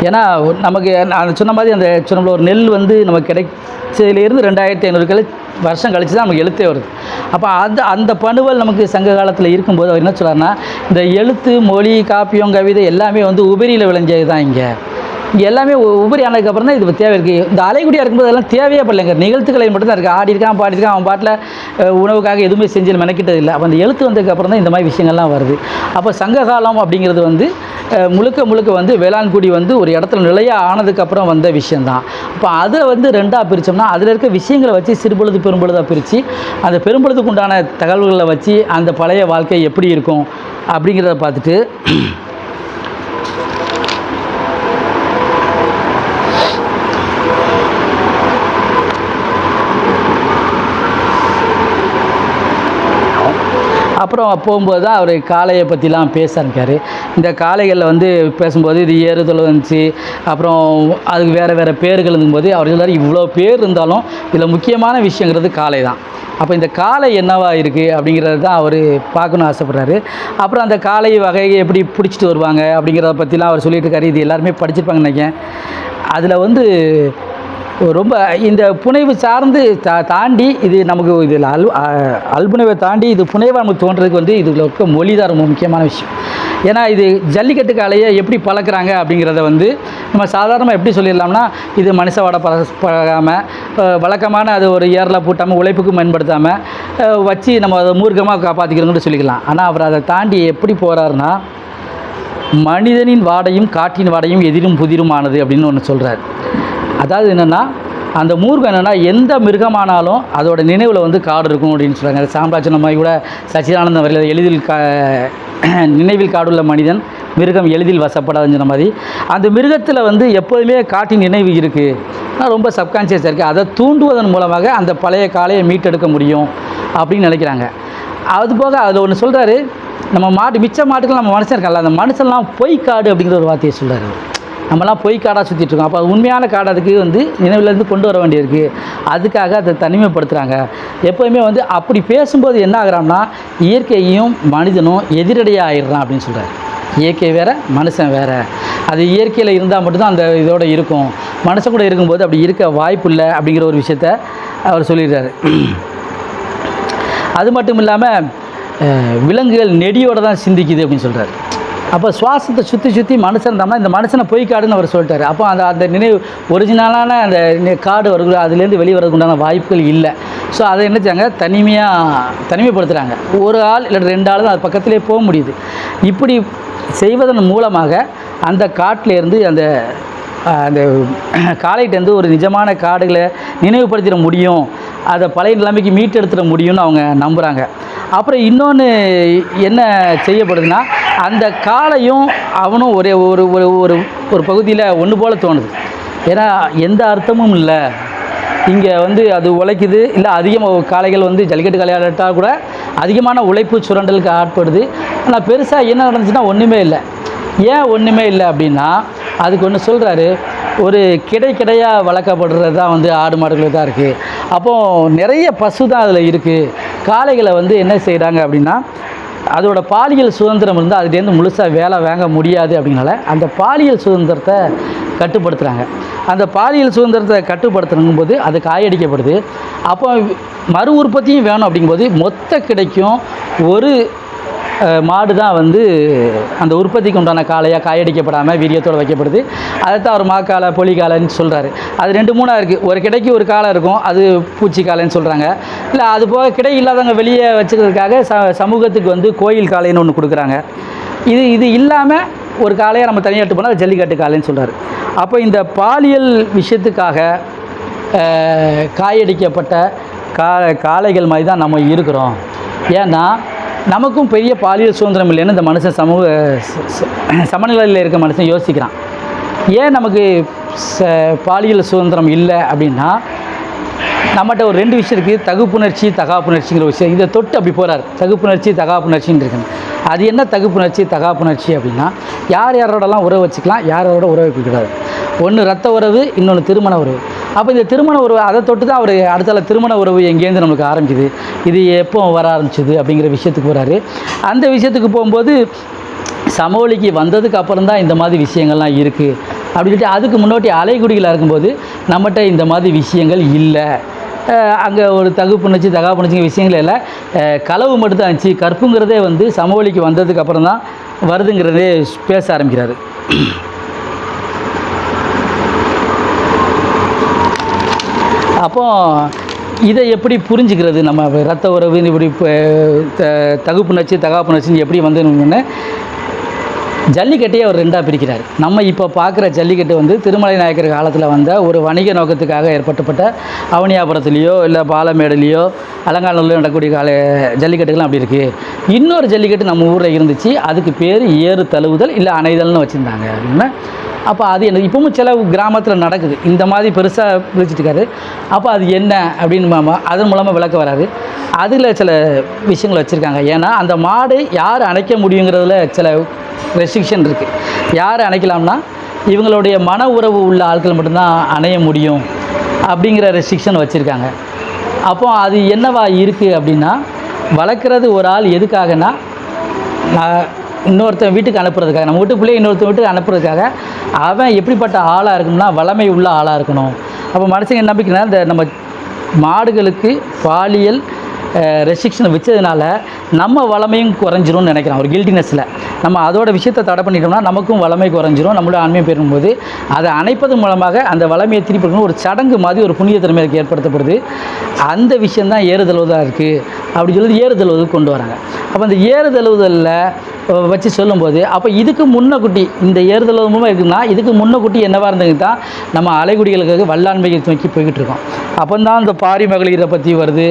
ஏன்னா நமக்கு நான் சொன்ன மாதிரி அந்த சொன்ன ஒரு நெல் நமக்கு கிடைச்சதுலேருந்து 2500 வருஷம் கழித்து தான் நமக்கு எழுத்தே வருது. அப்போ அந்த பணுவல் நமக்கு சங்க காலத்தில் இருக்கும்போது அவர் என்ன சொல்கிறாருன்னா, இந்த எழுத்து, மொழி, காப்பியம், கவிதை எல்லாமே உபரியில் விளைஞ்சது தான். இங்கே எல்லாமே உபரி ஆனதுக்கப்புறம் தான் இது தேவை இருக்குது. இந்த அலைகுடியாக இருக்கும்போது அதெல்லாம் தேவையே படலைங்க. நிகழ்த்துக்களை மட்டும்தான் இருக்குது. ஆடிருக்கான், பாடிருக்கான், அவன் பாட்டில் உணவுக்காக எதுவுமே செஞ்சு மெனக்கிட்டது இல்லை. அப்போ அந்த எழுத்து வந்ததுக்கப்புறம் தான் இந்த மாதிரி விஷயங்கள்லாம் வருது. அப்போ சங்க காலம் அப்படிங்கிறது முழுக்க வேளாண்குடி ஒரு இடத்துல நிலையாக ஆனதுக்கப்புறம் வந்த விஷயந்தான். அப்போ அதை 2ஆக பிரித்தோம்னா அதில் இருக்க விஷயங்களை வச்சு சிறுபொழுது பெரும்பொழுதாக பிரித்து அந்த பெரும்பொழுதுக்கு உண்டான தகவல்களை வச்சு அந்த பழைய வாழ்க்கை எப்படி இருக்கும் அப்படிங்கிறத பார்த்துட்டு அப்புறம் போகும்போது தான் அவர் காளையை பற்றிலாம் பேச ஆரம்பிக்கார். இந்த காளைகளில் பேசும்போது இது ஏறுதல் வந்துச்சு, அப்புறம் அதுக்கு வேறு பேர்கள் இருக்கும்போது அவர் எல்லாரும் இவ்வளோ பேர் இருந்தாலும் இதில் முக்கியமான விஷயங்கிறது காளை தான். அப்போ இந்த காளை என்னவா இருக்குது அப்படிங்கிறது தான் அவர் பார்க்கணுன்னு ஆசைப்பட்றாரு. அப்புறம் அந்த காளை வகையை எப்படி பிடிச்சிட்டு வருவாங்க அப்படிங்கிறத பற்றிலாம் அவர் சொல்லிட்டு இருக்காரு. இது எல்லாருமே படிச்சிருப்பாங்கன்னு நினைக்கிறேன். அதில் ரொம்ப இந்த புனைவு சார்ந்து தாண்டி இது நமக்கு இதில் அல்புனைவை தாண்டி இது புனைவாக நமக்கு தோன்றதுக்கு இதில் இருக்க மொழி தான் ரொம்ப முக்கியமான விஷயம். ஏன்னா இது ஜல்லிக்கட்டு காளையை எப்படி பழக்கிறாங்க அப்படிங்கிறத நம்ம சாதாரணமாக எப்படி சொல்லிடலாம்னா, இது மனுஷவாடை பழகாமல் வழக்கமான அது ஒரு ஏரில் பூட்டாமல் உழைப்புக்கும் பயன்படுத்தாமல் வச்சு நம்ம அதை மூர்க்கமாக காப்பாற்றிக்கிறோங்கன்னு சொல்லிக்கலாம். ஆனால் அவர் அதை தாண்டி எப்படி போகிறாருன்னா, மனிதனின் வாடையும் காட்டின் வாடையும் எதிரும் புதிருமானது அப்படின்னு ஒன்று சொல்கிறார். அதாவது என்னென்னா, அந்த மூர்க்கம் என்னென்னா எந்த மிருகமானாலும் அதோட நினைவில் காடு இருக்கும் அப்படின்னு சொல்கிறாங்க. சாம்ராஜ்யம் நம்ம கூட சச்சிதானந்தம் வரையில் எளிதில் நினைவில் காடுள்ள மனிதன் மிருகம் எளிதில் வசப்படாதுன்னு சொன்ன மாதிரி அந்த மிருகத்தில் எப்போதுமே காட்டின் நினைவு இருக்குது. ஆனால் ரொம்ப சப்கான்ஷியஸாக இருக்குது. அதை தூண்டுவதன் மூலமாக அந்த பழைய காளையை மீட்டெடுக்க முடியும் அப்படின்னு நினைக்கிறாங்க. அதுபோக அதில் ஒன்று சொல்கிறாரு, நம்ம மிச்ச மாட்டுக்கெல்லாம் நம்ம மனுஷன் இருக்கல, அந்த மனுஷன்லாம் பொய்க்காடு அப்படிங்கிற ஒரு வார்த்தையை சொல்கிறாரு. நம்மலாம் பொய் காடாக சுற்றிட்டுருக்கோம். அப்போ உண்மையான காடு அதுக்கு நினைவிலேருந்து கொண்டு வர வேண்டியிருக்கு. அதுக்காக அதை தனிமைப்படுத்துகிறாங்க. எப்போயுமே அப்படி பேசும்போது என்ன ஆகிறான்னா, இயற்கையும் மனிதனும் எதிரடையாக ஆயிடுறான் அப்படின்னு சொல்கிறார். இயற்கை வேறு, மனுஷன் வேறு. அது இயற்கையில் இருந்தால் மட்டும்தான் அந்த இதோடு இருக்கும். மனுஷன் கூட இருக்கும்போது அப்படி இருக்க வாய்ப்பு இல்லை அப்படிங்கிற ஒரு விஷயத்த அவர் சொல்லிடுறாரு. அது மட்டும் இல்லாமல் விலங்குகள் நெடியோடு தான் சிந்திக்குது அப்படின்னு சொல்கிறார். அப்போ சுவாசத்தை சுற்றி மனுஷன் இருந்தால் இந்த மனுஷனை பொய்க்காடுன்னு அவர் சொல்லிட்டார். அப்போ அந்த நினைவு ஒரிஜினலான அந்த காடு வருது, அதுலேருந்து வெளியே வரதுக்கு உண்டான வாய்ப்புகள் இல்லை. ஸோ அதை என்ன செய்றாங்க, தனிமைப்படுத்துகிறாங்க. ஒரு ஆள் இல்லை 2 ஆள் தான் அது பக்கத்திலே போக முடியுது. இப்படி செய்வதன் மூலமாக அந்த காட்டிலேருந்து அந்த காளைகிட்டேருந்து ஒரு நிஜமான காடுகளை நினைவுபடுத்திட முடியும், அதை பழைய நிலைமைக்கு மீட்டெடுத்துட முடியும்னு அவங்க நம்புகிறாங்க. அப்புறம் இன்னொன்று என்ன செய்யப்படுதுன்னா, அந்த காளையும் அவனும் ஒரே ஒரு பகுதியில் ஒன்று போல் தோணுது. ஏன்னா எந்த அர்த்தமும் இல்லை. இங்கே அது உழைக்குது, இல்லை அதிகமாக காளைகள் ஜல்லிக்கட்டு விளையாட்டால் கூட அதிகமான உழைப்பு சுரண்டலுக்கு ஆட்படுது. ஆனால் பெருசாக என்ன நடந்துச்சுன்னா ஒன்றுமே இல்லை. ஏன் ஒன்றுமே இல்லை அப்படின்னா அதுக்கு ஒன்று சொல்கிறாரு, ஒரு கிடையாக வளர்க்கப்படுறது தான் வந்து ஆடு மாடுகள் தான் இருக்குது. அப்போது நிறைய பசு தான் அதில் இருக்குது. காளைகளை வந்து என்ன செய்கிறாங்க அப்படின்னா, அதோட பாலியல் சுதந்திரம் இருந்தால் அதுலேருந்து முழுசாக வேலை வாங்க முடியாது. அப்படின்னால அந்த பாலியல் சுதந்திரத்தை கட்டுப்படுத்துகிறாங்க. அந்த பாலியல் சுதந்திரத்தை கட்டுப்படுத்தணுங்கும் போது அது காயடிக்கப்படுது. அப்போ மறு உற்பத்தியும் வேணும். அப்படிங்கும்போது மொத்த கிடைக்கும் ஒரு மாடு தான் வந்து அந்த உற்பத்திக்கு உண்டான காளையாக காயடிக்கப்படாமல் வீரியத்தோடு வைக்கப்படுது. அதைத்தான் ஒரு மாக்காலை பொலிக்காலைன்னு சொல்கிறாரு. அது 2 3 இருக்குது. ஒரு கிடைக்கு ஒரு காலை இருக்கும், அது பூச்சி காளைன்னு சொல்கிறாங்க. இல்லை அது போக கிடை இல்லாதவங்க வெளியே வச்சுக்கிறதுக்காக சமூகத்துக்கு வந்து கோயில் காளைன்னு ஒன்று கொடுக்குறாங்க. இது இல்லாமல் ஒரு காளையை நம்ம தனியாக எடுத்து போனால் அது ஜல்லிக்கட்டு காளைன்னு சொல்கிறாரு. அப்போ இந்த பாலியல் விஷயத்துக்காக காயடிக்கப்பட்ட காளைகள் மாதிரி தான் நம்ம இருக்கிறோம். ஏன்னா நமக்கும் பெரிய பாலியல் சுதந்திரம் இல்லைன்னு இந்த மனுஷன் சமநிலையில் இருக்க மனுஷன் யோசிக்கிறான். ஏன் நமக்கு பாலியல் சுதந்திரம் இல்லை அப்படின்னா, நம்மகிட்ட ஒரு 2 விஷயம் இருக்குது. தகுப்புணர்ச்சி, தகாப்புணர்ச்சிங்கிற விஷயம். இதை தொட்டு அப்படி போகிறார். தகுப்புணர்ச்சி, தகாப்புணர்ச்சின்னு இருக்குங்க. அது என்ன தகுப்புணர்ச்சி, தகாப்புணர்ச்சி அப்படின்னா, யாரோடலாம் உறவு வச்சுக்கலாம், யாரோட உறவு வைக்கக்கூடாது. ஒன்று ரத்த உறவு, இன்னொன்று திருமண உறவு. அப்போ இந்த திருமண உறவு அதை தொட்டு தான் அவர் அடுத்தால திருமண உறவு எங்கேருந்து நம்மளுக்கு ஆரம்பிக்குது, இது எப்போ வர ஆரம்பிச்சிது அப்படிங்கிற விஷயத்துக்கு போகிறாரு. அந்த விஷயத்துக்கு போகும்போது சமவெளிக்கு வந்ததுக்கு அப்புறம் தான் இந்த மாதிரி விஷயங்கள்லாம் இருக்குது அப்படின்னு சொல்லிட்டு, அதுக்கு முன்னாடி அலைக்குடிகளாக இருக்கும்போது நம்மகிட்ட இந்த மாதிரி விஷயங்கள் இல்லை. அங்கே ஒரு தகுப்புணர்ச்சி, தகாப்புணர்ச்சிங்கிற விஷயங்கள் இல்லை. களவு மட்டும் தான் இருந்துச்சு. கற்புங்கிறதே வந்து சமவெளிக்கு வந்ததுக்கு அப்புறம் தான் வருதுங்கிறதே பேச ஆரம்பிக்கிறாரு. அப்போது இதை எப்படி புரிஞ்சுக்கிறது? நம்ம ரத்த உறவுன்னு இப்படி தகுப்புணர்ச்சி, தகாப்புணர்ச்சின்னு எப்படி வந்துன்னு ஜல்லிக்கட்டையே அவர் 2ஆக பிரிக்கிறார். நம்ம இப்போ பார்க்குற ஜல்லிக்கட்டு வந்து திருமலை நாயக்கர் காலத்தில் வந்த ஒரு வணிக நோக்கத்துக்காக ஏற்பட்டப்பட்ட அவனியாபுரத்துலேயோ இல்லை பாலமேடுலேயோ அலங்காநல்லூர்லையோ நடக்கக்கூடிய ஜல்லிக்கட்டுகள்லாம் அப்படி இருக்குது. இன்னொரு ஜல்லிக்கட்டு நம்ம ஊரில் இருந்துச்சு, அதுக்கு பேர் ஏறு தழுவுதல் இல்லை அணைதல்னு வச்சுருந்தாங்க அப்படின்னு. அப்போ அது என்ன இப்பவும் சில கிராமத்தில் நடக்குது. இந்த மாதிரி பெருசாக பிரிச்சுட்டுருக்காரு. அப்போ அது என்ன அப்படின்னு அதன் மூலமாக விளக்க வராது. அதில் சில விஷயங்கள் வச்சுருக்காங்க. ஏன்னா அந்த மாடு யார் அணைக்க முடியுங்கிறதுல சில ரெஸ்ட்ரிக்ஷன் இருக்குது. யார் அணைக்கலாம்னா இவங்களுடைய மன உறவு உள்ள ஆட்கள் மட்டும்தான் அணைய முடியும் அப்படிங்கிற ரெஸ்ட்ரிக்ஷன் வச்சுருக்காங்க. அப்போ அது என்னவா இருக்குது அப்படின்னா, வளர்க்குறது ஒரு ஆள் எதுக்காகனா இன்னொருத்தன் வீட்டுக்கு அனுப்புறதுக்காக, நம்ம வீட்டு பிள்ளைய இன்னொருத்தன் வீட்டுக்கு அனுப்புறதுக்காக அவன் எப்படிப்பட்ட ஆளாக இருக்கணும்னா வளமை உள்ள ஆளாக இருக்கணும். அப்போ மனுஷங்க என்ன நம்பிக்கைன்னா, இந்த நம்ம மாடுகளுக்கு பாலியல் ரெஸ்ட்ரிக்ஷனை வச்சதுனால நம்ம வளமையும் குறைஞ்சிரும்னு நினைக்கிறோம். ஒரு கில்ட்டினஸில் நம்ம அதோட விஷயத்தை தடை பண்ணிட்டோம்னா நமக்கும் வளமை குறைஞ்சிரும், நம்மளோட ஆண்மையை பெறும்போது அதை அணைப்பது மூலமாக அந்த வளமையை திருப்பி ஒரு சடங்கு மாதிரி ஒரு புண்ணியத்தன்மை ஏற்படுத்தப்படுது. அந்த விஷயந்தான் ஏறுதழுவதாக இருக்குது அப்படின்னு சொல்லி ஏறுதழுவது கொண்டு வராங்க. அப்போ அந்த ஏறுதழுவுதலில் வச்சு சொல்லும்போது, அப்போ இதுக்கு முன்னக்குட்டி இந்த ஏறுதழுவது மூலமாக இருக்குதுன்னா இதுக்கு முன்னக்குட்டி என்னவாக இருந்தது தான் நம்ம அலைக்குடிகளுக்காக வல்லாண்மையை நோக்கி போய்கிட்டு இருக்கோம். அப்போ தான் இந்த பாரி மகளிரை பற்றி வருது,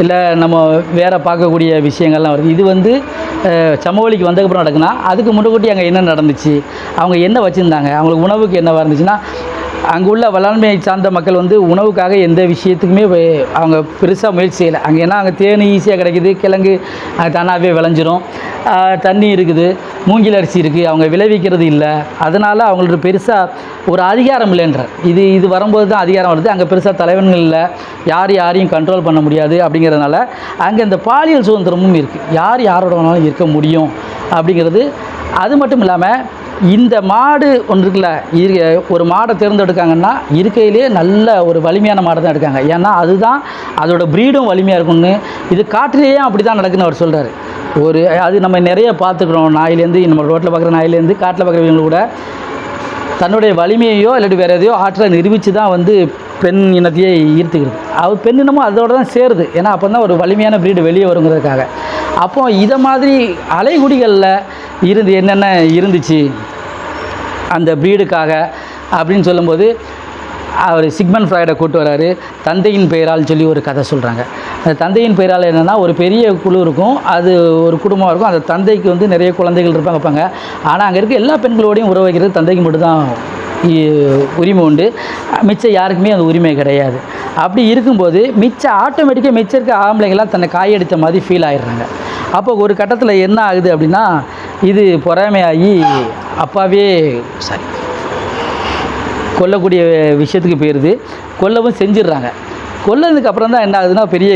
இல்லை நம்ம வேறு பார்க்கக்கூடிய விஷயங்கள்லாம் வருது. இது வந்து சமவெளிக்கு வந்ததுக்கப்புறம் நடக்குன்னா அதுக்கு முன்னக்கூட்டி அங்கே என்ன நடந்துச்சு, அவங்க என்ன வச்சுருந்தாங்க, அவங்களுக்கு உணவுக்கு என்னவாக இருந்துச்சுன்னா, அங்கே உள்ள வல்லாண்மையை சார்ந்த மக்கள் வந்து உணவுக்காக எந்த விஷயத்துக்குமே அவங்க பெருசாக முயற்சி செய்யலை. அங்கே ஏன்னா அங்கே தேனி ஈஸியாக கிடைக்கிது, கிழங்கு தானாகவே விளைஞ்சிரும், தண்ணி இருக்குது, மூங்கில் அரிசி இருக்குது, அவங்க விளைவிக்கிறது இல்லை. அதனால் அவங்களுக்கு பெருசாக ஒரு அதிகாரம் இல்லைன்றார். இது வரும்போது தான் அதிகாரம் வருது. அங்கே பெருசாக தலைவன்கள் இல்லை, யாரையும் கண்ட்ரோல் பண்ண முடியாது. அப்படிங்கிறதுனால அங்கே இந்த பாலியல் சுதந்திரமும் இருக்குது, யாரோட வேணாலும் இருக்க முடியும் அப்படிங்கிறது. அது மட்டும் இல்லாமல் இந்த மாடு ஒன்று இருக்குல்ல, ஒரு மாடை தேர்ந்தெடுக்காங்கன்னா இருக்கையிலே நல்ல ஒரு வலிமையான மாடை தான் எடுக்காங்க. ஏன்னா அதுதான் அதோட ப்ரீடும் வலிமையாக இருக்கும்னு. இது காட்டிலேயே அப்படி தான் நடக்குன்னு அவர் சொல்கிறார். அது நம்ம நிறைய பார்த்துக்கிறோம். நாயிலேருந்து நம்ம ரோட்டில் பார்க்குற நாயிலேருந்து காட்டில் பார்க்குறவங்க கூட தன்னுடைய வலிமையையோ இல்லாட்டி வேறு எதையோ ஆற்றலை நிரூபித்து தான் வந்து பெண் இனத்தையே ஈர்த்துக்கிறது. பெண் இனமும் அதோடு தான் சேருது. ஏன்னா அப்போ தான் ஒரு வலிமையான ப்ரீடு வெளியே வருங்கிறதுக்காக. அப்போ இதை மாதிரி அலைகுடிகளில் இருந்து என்னென்ன இருந்துச்சு அந்த ப்ரீடுக்காக அப்படின்னு சொல்லும்போது, அவர் சிக்மண்ட் ஃப்ராய்டை கூட்டு வராரு. தந்தையின் பெயரால் சொல்லி ஒரு கதை சொல்கிறாங்க. அந்த தந்தையின் பெயரால் என்னென்னா, ஒரு பெரிய குழு இருக்கும், அது ஒரு குடும்பமாக இருக்கும். அந்த தந்தைக்கு வந்து நிறைய குழந்தைகள் வைப்பாங்க. ஆனால் அங்கே இருக்க எல்லா பெண்களோடையும் உறவு வைக்கிறது தந்தைக்கு மட்டும்தான் உரிமை உண்டு, மிச்சம் யாருக்குமே அந்த உரிமை கிடையாது. அப்படி இருக்கும்போது மிச்சம் ஆட்டோமேட்டிக்காக மிச்சம் இருக்க ஆம்பளைங்களாம் தன்னை காயடித்த மாதிரி ஃபீல் ஆகிடுறாங்க. அப்போ ஒரு கட்டத்தில் என்ன ஆகுது அப்படின்னா, இது பொறாமையாகி அப்பாவே கொல்லக்கூடிய விஷயத்துக்கு போயிடுது. கொல்லவும் செஞ்சிடுறாங்க. கொல்லதுக்கு அப்புறம் தான் என்ன ஆகுதுன்னா பெரிய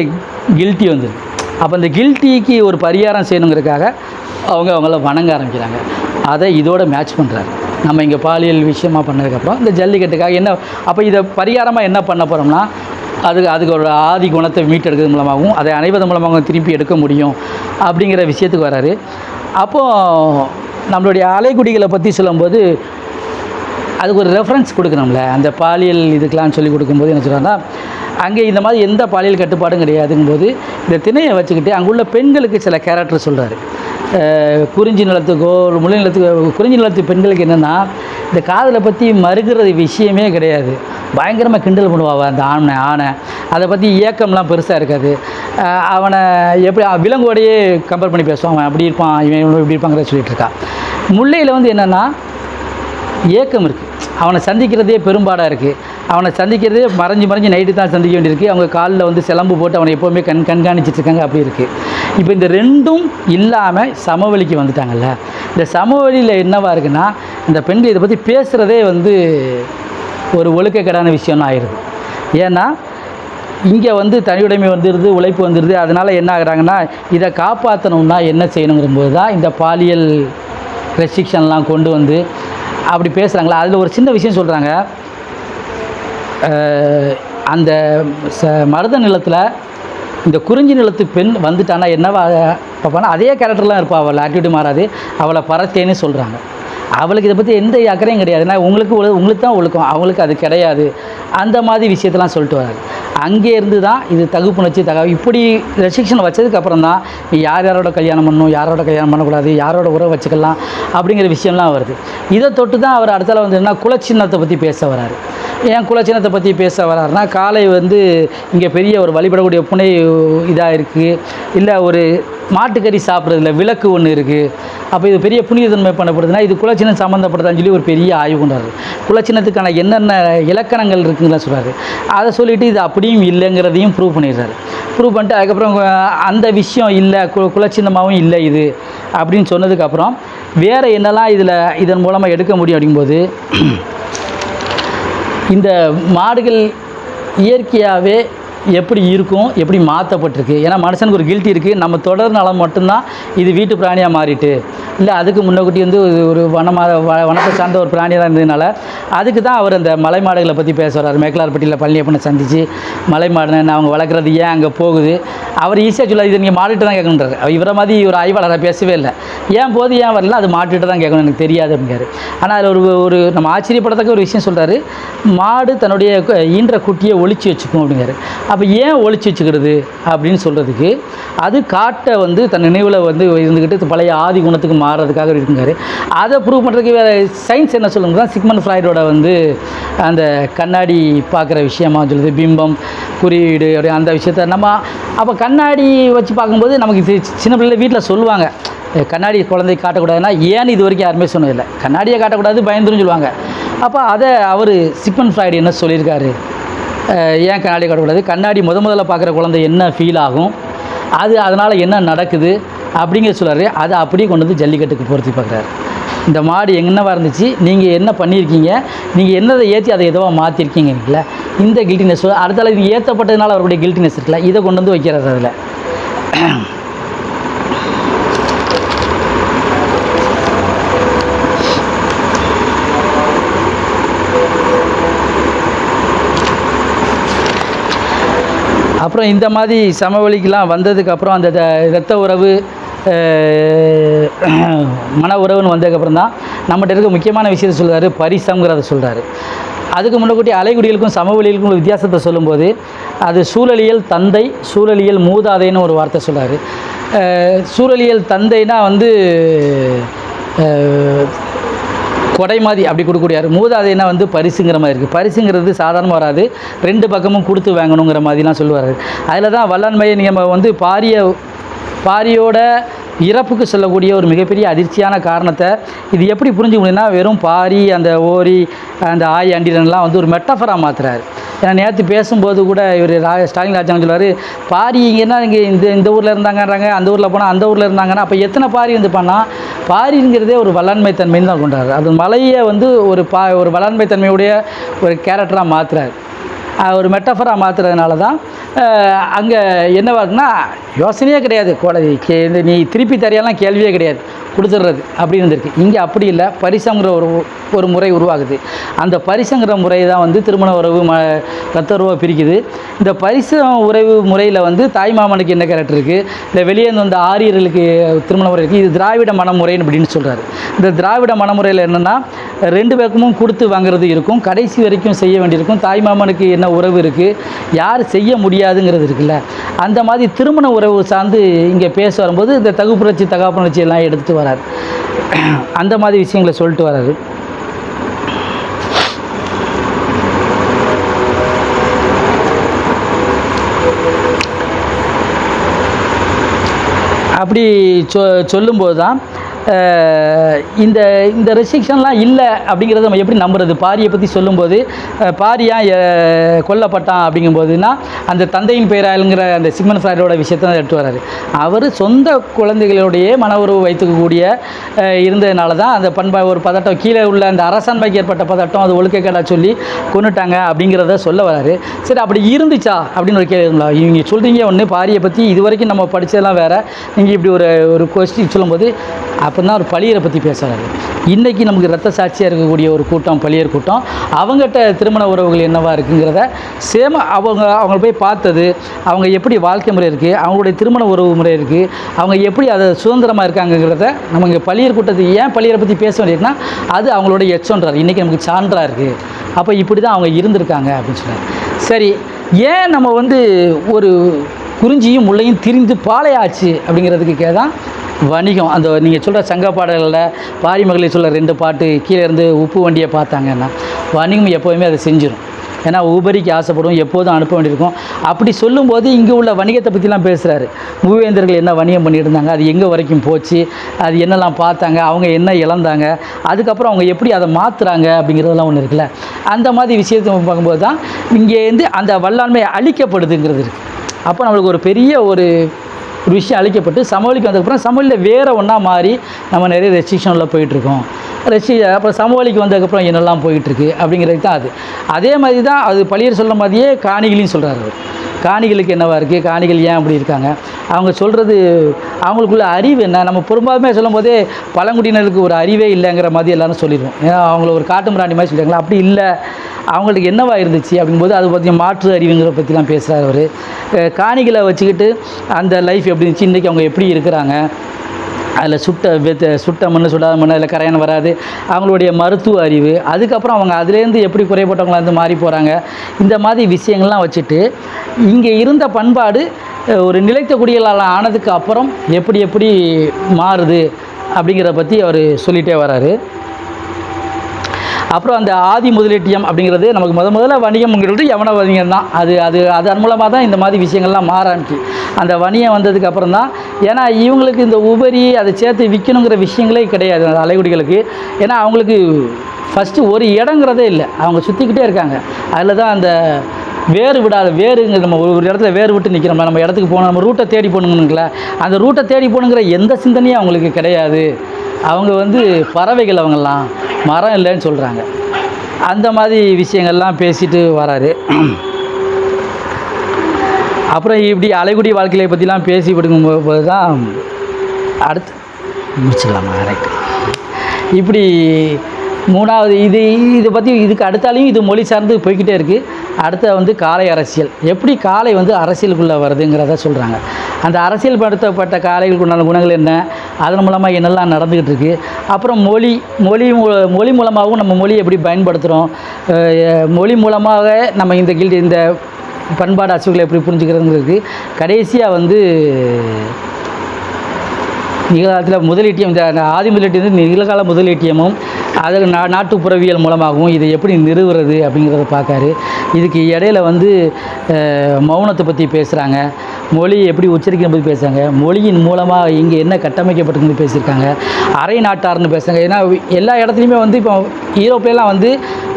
கில்ட்டி வந்துடுது. அப்போ அந்த கில்ட்டிக்கு ஒரு பரிகாரம் செய்யணுங்கிறதுக்காக அவங்கள வணங்க ஆரம்பிக்கிறாங்க. அதை இதோட மேட்ச் பண்ணுறாங்க. நம்ம இங்கே பாலியல் விஷயமாக பண்ணதுக்கப்புறம் இந்த ஜல்லிக்கட்டுக்காக என்ன, அப்போ இதை பரிகாரமாக என்ன பண்ண போகிறோம்னா, அதுக்கு ஒரு ஆதி குணத்தை மீட்டெடுக்கிறது மூலமாகவும் அதை அணைவதன் மூலமாகவும் திருப்பி எடுக்க முடியும் அப்படிங்கிற விஷயத்துக்கு வராரு. அப்போது நம்மளுடைய அலைக்குடிகளை பற்றி சொல்லும்போது அதுக்கு ஒரு ரெஃபரன்ஸ் கொடுக்கணும்ல. அந்த பாலியல் இதுக்கெலாம் சொல்லி கொடுக்கும்போது என்ன சொல்கிறாங்கன்னா, அங்கே இந்த மாதிரி எந்த பாலியல் கட்டுப்பாடும் கிடையாதுங்கும்போது இந்த திணையை வச்சுக்கிட்டு அங்குள்ள பெண்களுக்கு சில கேரக்டர் சொல்கிறாரு. குறிஞ்சி நிலத்துக்கோ முல்லை நிலத்துக்கோ, குறிஞ்சி நிலத்து பெண்களுக்கு என்னென்னா இந்த காதலை பற்றி மறுக்கிறது விஷயமே கிடையாது. பயங்கரமாக கிண்டல் பண்ணுவாள் அந்த ஆணை. அதை பற்றி இயக்கம்லாம் பெருசாக இருக்காது. அவனை எப்படி விலங்கோடையே கம்பேர் பண்ணி பேசுவான், அவன் அப்படி இருப்பான், இவன் இப்படி இருப்பாங்கிறத சொல்லிகிட்டு இருக்கா. முல்லையில் வந்து என்னென்னா ஏக்கம் இருக்குது. அவனை சந்திக்கிறதே பெரும்பாடாக இருக்குது. அவனை சந்திக்கிறதே மறைஞ்சு நைட்டு தான் சந்திக்க வேண்டியிருக்கு. அவங்க காலில் வந்து சிலம்பு போட்டு அவனை எப்போவுமே கண்காணிச்சிட்ருக்காங்க. அப்படி இருக்குது. இப்போ இந்த ரெண்டும் இல்லாமல் சமவெளிக்கு வந்துட்டாங்கல்ல. இந்த சமவெளியில் என்னவாக இருக்குன்னா, இந்த பெண்கள் இதை பற்றி பேசுகிறதே வந்து ஒரு ஒழுக்கக்கேடான விஷயம்னு ஆயிடுது. ஏன்னா இங்கே வந்து தனியுடைமை வந்துடுது, உழைப்பு வந்துடுது. அதனால் என்ன ஆகுறாங்கன்னா, இதை காப்பாற்றணும்னா என்ன செய்யணுங்கிறபோது தான் இந்த பாலியல் ரெஸ்ட்ரிக்ஷன்லாம் கொண்டு வந்து அப்படி பேசுகிறாங்களா. அதில் ஒரு சின்ன விஷயம் சொல்கிறாங்க. அந்த மருத நிலத்தில் இந்த குறிஞ்சி நிலத்து பெண் வந்துட்டானா என்னவா பார்ப்பானா, அதே கேரக்டர்லாம் இருப்பாள். அவள் ஆட்டிடியூட் மாறாது. அவளை பறத்தேன்னு சொல்கிறாங்க. அவளுக்கு இதை பற்றி எந்த அக்கறையும் கிடையாது. ஏன்னா உங்களுக்கு தான் ஒழுக்கம், அவங்களுக்கு அது கிடையாது. அந்த மாதிரி விஷயத்தெல்லாம் சொல்லிட்டு வராது. அங்கேருந்து தான் இது தகுப்புணர்ச்சி இப்படி ரெஸ்ட்ரிக்ஷன் வச்சதுக்கப்புறம் தான் நீ யாரோட கல்யாணம் பண்ணணும், யாரோட கல்யாணம் பண்ணக்கூடாது, யாரோட உறவு வச்சுக்கலாம் அப்படிங்கிற விஷயம்லாம் வருது. இதை தொட்டு தான் அவர் அடுத்தால வந்து என்ன குலச்சின்னத்தை பற்றி பேச வராரு. ஏன் குலச்சின்னத்தை பற்றி பேச வராருன்னா, காலை வந்து இங்கே பெரிய ஒரு வழிபடக்கூடிய புனை இதாக இருக்குது, இல்லை ஒரு மாட்டுக்கறி சாப்பிட்றதுல விளக்கு ஒன்று இருக்குது. அப்போ இது பெரிய புனிதன்மை பண்ணப்படுதுன்னா இது குலச்சின்னம் சம்மந்தப்படுதான்னு சொல்லி ஒரு பெரிய ஆய்வு கொண்டாரு. குலச்சின்னத்துக்கான என்னென்ன இலக்கணங்கள் இருக்குங்களா சொல்கிறாரு. அதை சொல்லிவிட்டு இது அப்படியும் இல்லைங்கிறதையும் ப்ரூவ் பண்ணிடுறாரு. ப்ரூவ் பண்ணிட்டு அதுக்கப்புறம் அந்த விஷயம் இல்லை, குலச்சின்னமாகவும் இல்லை இது அப்படின்னு சொன்னதுக்கப்புறம் வேறு என்னெல்லாம் இதன் மூலமாக எடுக்க முடியும் அப்படிங்கும்போது, இந்த மாடுகள் இயற்கையாகவே எப்படி இருக்கும், எப்படி மாற்றப்பட்டிருக்கு. ஏன்னா மனுஷனுக்கு ஒரு கில்ட்டி இருக்குது. நம்ம தொடர் நலம் மட்டும்தான் இது வீட்டு பிராணியாக மாறிட்டு, இல்லை அதுக்கு முன்னக்கூட்டி வந்து ஒரு வனத்தை சார்ந்த ஒரு பிராணியாக தான் இருந்ததுனால அதுக்கு தான் அவர் அந்த மலை மாடுகளை பற்றி பேச வர்றாரு. மேக்கலார்பட்டியில் பழனியப்பனை சந்தித்து மலை மாடுன்னு அவங்க வளர்க்குறது ஏன் அங்கே போகுது அவர் ஈஸியாக சொல்ல, இது நீங்கள் மாட்டுட்டு தான் கேட்கணுன்றாரு. இவரை மாதிரி ஒரு ஆய்வாளரை பேசவே இல்லை. ஏன் போது ஏன் வரல, அது மாட்டுட்டு தான் கேட்கணும், எனக்கு தெரியாது அப்படிங்கிறாரு. ஆனால் அதில் ஒரு நம்ம ஆச்சரியப்படத்தக்க ஒரு விஷயம் சொல்கிறாரு. மாடு தன்னுடைய ஈன்ற குட்டியை ஒழிச்சு வச்சுக்கும் அப்படிங்கிறாரு. அப்போ ஏன் ஒழிச்சு வச்சுக்கிறது அப்படின்னு சொல்கிறதுக்கு, அது காட்டை வந்து தன் நினைவில் வந்து இருந்துக்கிட்டு பழைய ஆதி குணத்துக்கு மாறுறதுக்காக இருக்குங்காரு. அதை ப்ரூவ் பண்ணுறதுக்கு வேறு சயின்ஸ் என்ன சொல்லுங்க தான், சிக்மண்ட் ஃப்ராய்டோட வந்து அந்த கண்ணாடி பார்க்குற விஷயமா சொல்லுது, பிம்பம் குறியீடு அப்படி அந்த விஷயத்த நம்ம அப்போ கண்ணாடி வச்சு பார்க்கும்போது நமக்கு சின்ன பிள்ளைல வீட்டில் சொல்லுவாங்க, கண்ணாடி குழந்தை காட்டக்கூடாதுன்னா ஏன்னு இது வரைக்கும் யாருமே சொன்னதில்லை. கண்ணாடியை காட்டக்கூடாது, பயந்துருன்னு சொல்லுவாங்க. அப்போ அதை அவர் சிக்மண்ட் ஃப்ராய்டு என்ன சொல்லியிருக்காரு, ஏன் கண்ணாடி காட்டக்கூடாது, கண்ணாடி முதல்ல பார்க்குற குழந்தை என்ன ஃபீல் ஆகும், அதனால் என்ன நடக்குது அப்படிங்கிற சொல்கிறாரு. அதை அப்படியே கொண்டு வந்து ஜல்லிக்கட்டுக்கு பொருத்தி பார்க்குறாரு. இந்த மாடு என்னவாக இருந்துச்சு, நீங்கள் என்ன பண்ணியிருக்கீங்க, நீங்கள் என்னதை ஏற்றி அதை எதுவாக மாற்றிருக்கீங்கல்ல, இந்த கில்ட்டினஸ் அடுத்தால இது ஏற்றப்பட்டதுனால அவருடைய கில்ட்டினஸ் இருக்குல்ல, இதை கொண்டு வந்து வைக்கிறார் அதில். அப்புறம் இந்த மாதிரி சமவெளிக்கெலாம் வந்ததுக்கப்புறம் அந்த இரத்த உறவு மன உறவுன்னு வந்ததுக்கப்புறம் தான் நம்மகிட்ட இருக்க முக்கியமான விஷயத்தை சொல்கிறாரு, பரிசம்ங்கிறத சொல்கிறாரு. அதுக்கு முன்னக்கூட்டி அலைக்குடிகளுக்கும் சமவெளிகளுக்கும் ஒரு வித்தியாசத்தை சொல்லும்போது, அது சூழலியல் தந்தை, சூழலியல் மூதாதைன்னு ஒரு வார்த்தை சொல்கிறாரு. சூழலியல் தந்தைனா வந்து கொடை மாதிரி அப்படி கொடுக்கக்கூடியார். மூதாதைனா வந்து பரிசுங்கிற மாதிரி இருக்குது. பரிசுங்கிறது சாதாரணமாக வராது, ரெண்டு பக்கமும் கொடுத்து வாங்கணுங்கிற மாதிரிலாம் சொல்லுவார். அதில் தான் வல்லன்மையை நம்ம வந்து பாரியோட இறப்புக்கு சொல்லக்கூடிய ஒரு மிகப்பெரிய அதிர்ச்சியான காரணத்தை இது எப்படி புரிஞ்சுக்க முடியும்னா, வெறும் பாரி, அந்த ஓரி, அந்த ஆய் அண்டிரன்லாம் வந்து ஒரு மெட்டாஃபராக மாற்றுறாரு. ஏன்னா நேற்று பேசும்போது கூட இவர் ஸ்டாலின் ராஜாங்க சொல்லுவார், பாரி இங்கேன்னா இங்கே இந்த ஊரில் இருந்தாங்கன்றாங்க, அந்த ஊரில் போனால் அந்த ஊரில் இருந்தாங்கன்னா, அப்போ எத்தனை பாரி வந்து பண்ணால் பாரிங்கிறதே ஒரு வல்லாண்மை தன்மைன்னு தான் கொண்டாரு. அது மலையை வந்து ஒரு வல்லாண்மை தன்மையுடைய ஒரு கேரக்டராக மாற்றுறாரு. ஒரு மெட்டாஃபராக மாற்றுறதுனால தான் அங்கே என்னவாகுன்னா, யோசனையே கிடையாது, நீ திருப்பி தரையெல்லாம் கேள்வியே கிடையாது, கொடுத்துட்றது அப்படின்னு இருந்திருக்கு. இங்கே அப்படி இல்லை, பரிசங்கிற ஒரு முறை உருவாகுது. அந்த பரிசங்கிற முறை தான் வந்து திருமண உறவு ரத்த உறவை பிரிக்குது. இந்த பரிச உறவு முறையில் வந்து தாய்மாமனுக்கு என்ன கேரக்டர் இருக்குது, இந்த வெளியே வந்து ஆரியர்களுக்கு திருமண முறை இருக்குது. இது திராவிட மனமுறைன்னு அப்படின்னு சொல்கிறாரு. இந்த திராவிட மனமுறையில் என்னென்னா, 2 பக்கமும் கொடுத்து வாங்குறது இருக்கும், கடைசி வரைக்கும் செய்ய வேண்டியிருக்கும். தாய்மாமனுக்கு என்ன உறவு இருக்குது, யார் செய்ய முடியாதுங்கிறது இருக்குல்ல, அந்த மாதிரி திருமண உறவு சார்ந்து இங்கே பேச வரும்போது இந்த தகுப்புணர்ச்சி தகாப்புணர்ச்சி எல்லாம் எடுத்துகிட்டு வராரு. அந்த மாதிரி விஷயங்களை சொல்லிட்டு வராரு. அப்படி சொல்லும்போது தான் இந்த இந்த ரெஸ்ட்ரிக்ஷன்லாம் இல்லை அப்படிங்கிறத நம்ம எப்படி நம்புறது? பாரியை பற்றி சொல்லும்போது பாரியா கொல்லப்பட்டான் அப்படிங்கும்போதுன்னா அந்த தந்தையின் பெயராளுங்கிற அந்த சிக்மண்ட் ஃப்ராய்டோட விஷயத்தை தான் எடுத்து வர்றாரு. அவர் சொந்த குழந்தைகளுடைய மன உறவு வைத்துக்கக்கூடிய இருந்ததுனால தான் அந்த ஒரு பதட்டம், கீழே உள்ள அந்த அரசாண்மைக்கு ஏற்பட்ட பதட்டம், அது ஒழுக்கக்கேடா சொல்லி கொண்டுட்டாங்க அப்படிங்கிறத சொல்ல வராரு. சரி, அப்படி இருந்துச்சா அப்படின்னு ஒரு கேள்விங்களா? இவங்க சொல்கிறீங்க ஒன்று, பாரியை பற்றி இது வரைக்கும் நம்ம படித்ததெல்லாம் வேறு, நீங்கள் இப்படி ஒரு கொஸ்டின் சொல்லும்போது அப்போ தான் ஒரு பழியரை பற்றி பேசுகிறாரு. இன்றைக்கி நமக்கு ரத்த சாட்சியாக இருக்கக்கூடிய ஒரு கூட்டம், பழியர் கூட்டம், அவங்ககிட்ட திருமண உறவுகள் என்னவா இருக்குங்கிறத அவங்க போய் பார்த்தது, அவங்க எப்படி வாழ்க்கை முறை இருக்குது, அவங்களுடைய திருமண உறவு முறை இருக்குது, அவங்க எப்படி அதை சுதந்திரமாக இருக்காங்கிறத நம்ம இங்கே பழியர் கூட்டத்துக்கு ஏன் பழியரை பற்றி பேச வேண்டியதுன்னா, அது அவங்களோட எச்சோன்றார், இன்றைக்கி நமக்கு சான்றாக இருக்குது. அப்போ இப்படி தான் அவங்க இருந்திருக்காங்க அப்படின்னு சொன்னார். சரி, ஏன் நம்ம வந்து ஒரு குறிஞ்சியும் முல்லையும் திரிந்து பாளையாச்சு அப்படிங்கிறதுக்கு தான் வணிகம். அந்த நீங்கள் சொல்கிற சங்க பாடல்களில் பாரி மகளிர் சொல்ல 2 பாட்டு, கீழே இருந்து உப்பு வண்டியை பார்த்தாங்கன்னா, வணிகம் எப்போதுமே அதை செஞ்சிடும். ஏன்னா உபரிக்கு ஆசைப்படும், எப்போதும் அனுப்ப வேண்டியிருக்கும். அப்படி சொல்லும்போது இங்கே உள்ள வணிகத்தை பற்றிலாம் பேசுகிறாரு. மூவேந்தர்கள் என்ன வணிகம் பண்ணிட்டு இருந்தாங்க, அது எங்கே வரைக்கும் போச்சு, அது என்னெல்லாம் பார்த்தாங்க, அவங்க என்ன இழந்தாங்க, அதுக்கப்புறம் அவங்க எப்படி அதை மாற்றுறாங்க அப்படிங்கிறதெல்லாம் ஒன்று இருக்குல்ல. அந்த மாதிரி விஷயத்தை பார்க்கும்போது தான் இங்கேருந்து அந்த வல்லாண்மை அழிக்கப்படுதுங்கிறது இருக்குது. அப்போ நம்மளுக்கு ஒரு பெரிய ஒரு விஷயம் அழிக்கப்பட்டு சமவெளிக்கு வந்ததுக்கப்புறம் சமவெளியில் வேறு ஒன்றா மாறி நம்ம நிறைய ரெஸ்ட்ரிக்ஷனில் போயிட்டுருக்கோம். அப்புறம் சமவெளிக்கு வந்ததுக்கப்புறம் என்னெல்லாம் போயிட்டுருக்கு அப்படிங்கிறது தான் அது. அதே மாதிரி தான் அது பழியர் சொல்கிற மாதிரியே காணிகளையும் சொல்கிறார் அவர். காணிகளுக்கு என்னவாக இருக்குது, காணிகள் ஏன் அப்படி இருக்காங்க, அவங்க சொல்கிறது அவங்களுக்குள்ள அறிவு என்ன. நம்ம பெரும்பாலுமே சொல்லும் போதே பழங்குடியினருக்கு ஒரு அறிவே இல்லைங்கிற மாதிரி எல்லோரும் சொல்லிடுவோம். ஏன்னா அவங்கள ஒரு காட்டு மிராண்டி மாதிரி சொல்லிட்டாங்களா, அப்படி இல்லை, அவங்களுக்கு என்னவா இருந்துச்சு அப்படிங்கும்போது அதை பற்றி மாற்று அறிவுங்கிற பற்றிலாம் பேசுகிறார் அவர். காணிகளை வச்சுக்கிட்டு அந்த லைஃப் எப்படி இருந்துச்சு, இன்றைக்கி அவங்க எப்படி இருக்கிறாங்க, அதில் சுட்ட மண் சுடாத மண், அதில் கரையான் வராது, அவங்களுடைய மருத்துவ அறிவு, அதுக்கப்புறம் அவங்க அதுலேருந்து எப்படி குறைபட்டவங்களாக இருந்து மாறி போகிறாங்க, இந்த மாதிரி விஷயங்கள்லாம் வச்சுட்டு இங்கே இருந்த பண்பாடு ஒரு நிலைத்த குடிகளால் ஆனதுக்கு அப்புறம் எப்படி மாறுது அப்படிங்கிறத பற்றி அவர் சொல்லிகிட்டே வராரு. அப்புறம் அந்த ஆதி முதலீட்டியம் அப்படிங்கிறது நமக்கு முதல்ல வணிகம்ங்கிறது யவன வணிகம் தான். அதன் மூலமாக தான் இந்த மாதிரி விஷயங்கள்லாம் மாறாச்சு. அந்த வணிகம் வந்ததுக்கு அப்புறம் தான், ஏன்னா இவங்களுக்கு இந்த உபரி அதை சேர்த்து விற்கணுங்கிற விஷயங்களே கிடையாது அந்த அலைகுடிகளுக்கு. ஏன்னா அவங்களுக்கு ஃபஸ்ட்டு ஒரு இடங்கிறதே இல்லை, அவங்க சுற்றிக்கிட்டே இருக்காங்க. அதில் தான் அந்த வேறு விடாத வேறுங்க, நம்ம ஒரு இடத்துல வேறு விட்டு நிற்கிறோம், நம்ம இடத்துக்கு போகணும், நம்ம ரூட்டை தேடி போகணுங்களா, அந்த ரூட்டை தேடி போகணுங்கிற எந்த சிந்தனையும் அவங்களுக்கு கிடையாது. அவங்க வந்து பறவைகள், அவங்கெல்லாம் மரம் இல்லைன்னு சொல்கிறாங்க. அந்த மாதிரி விஷயங்கள்லாம் பேசிட்டு வராரு. அப்புறம் இப்படி அலைகுடி வாழ்க்கையை பற்றிலாம் பேசி விடுங்கும்போது தான் அடுத்து முடிச்சிடலாமா, ரைட்டு. இப்படி மூணாவது இதை பற்றி இதுக்கு அடுத்தாலையும் இது மொழி சார்ந்து போய்கிட்டே இருக்குது. அடுத்த வந்து காலை அரசியல், எப்படி காலை வந்து அரசியலுக்குள்ளே வருதுங்கிறத சொல்கிறாங்க. அந்த அரசியல் படுத்தப்பட்ட காளைகளுக்கு உண்டான குணங்கள் என்ன, அதன் மூலமாக என்னெல்லாம் நடந்துக்கிட்டு இருக்குது. அப்புறம் மொழி மூலமாகவும் நம்ம மொழியை எப்படி பயன்படுத்துகிறோம், மொழி மூலமாக நம்ம இந்த பண்பாடு அசுகளை எப்படி புரிஞ்சுக்கிறதுங்கிறது. கடைசியாக வந்து நிகழ்காலத்தில் முதலீட்டியம், இந்த ஆதி முதலீட்டியம் நிகழ்கால முதலீட்டியமும் அதில் நாட்டுப்புறவியல் மூலமாகவும் இதை எப்படி நிறுவுறது அப்படிங்கிறத பார்க்காரு. இதுக்கு இடையில வந்து மௌனத்தை பற்றி பேசுகிறாங்க. மொழி எப்படி உச்சரிக்கும் போது பேசுகிறாங்க, மொழியின் மூலமாக இங்கே என்ன கட்டமைக்கப்பட்டிருக்கு பேசியிருக்காங்க, அரை நாட்டார்னு பேசுகிறாங்க. ஏன்னா எல்லா இடத்துலையுமே வந்து இப்போ யூரோப்லாம் வந்து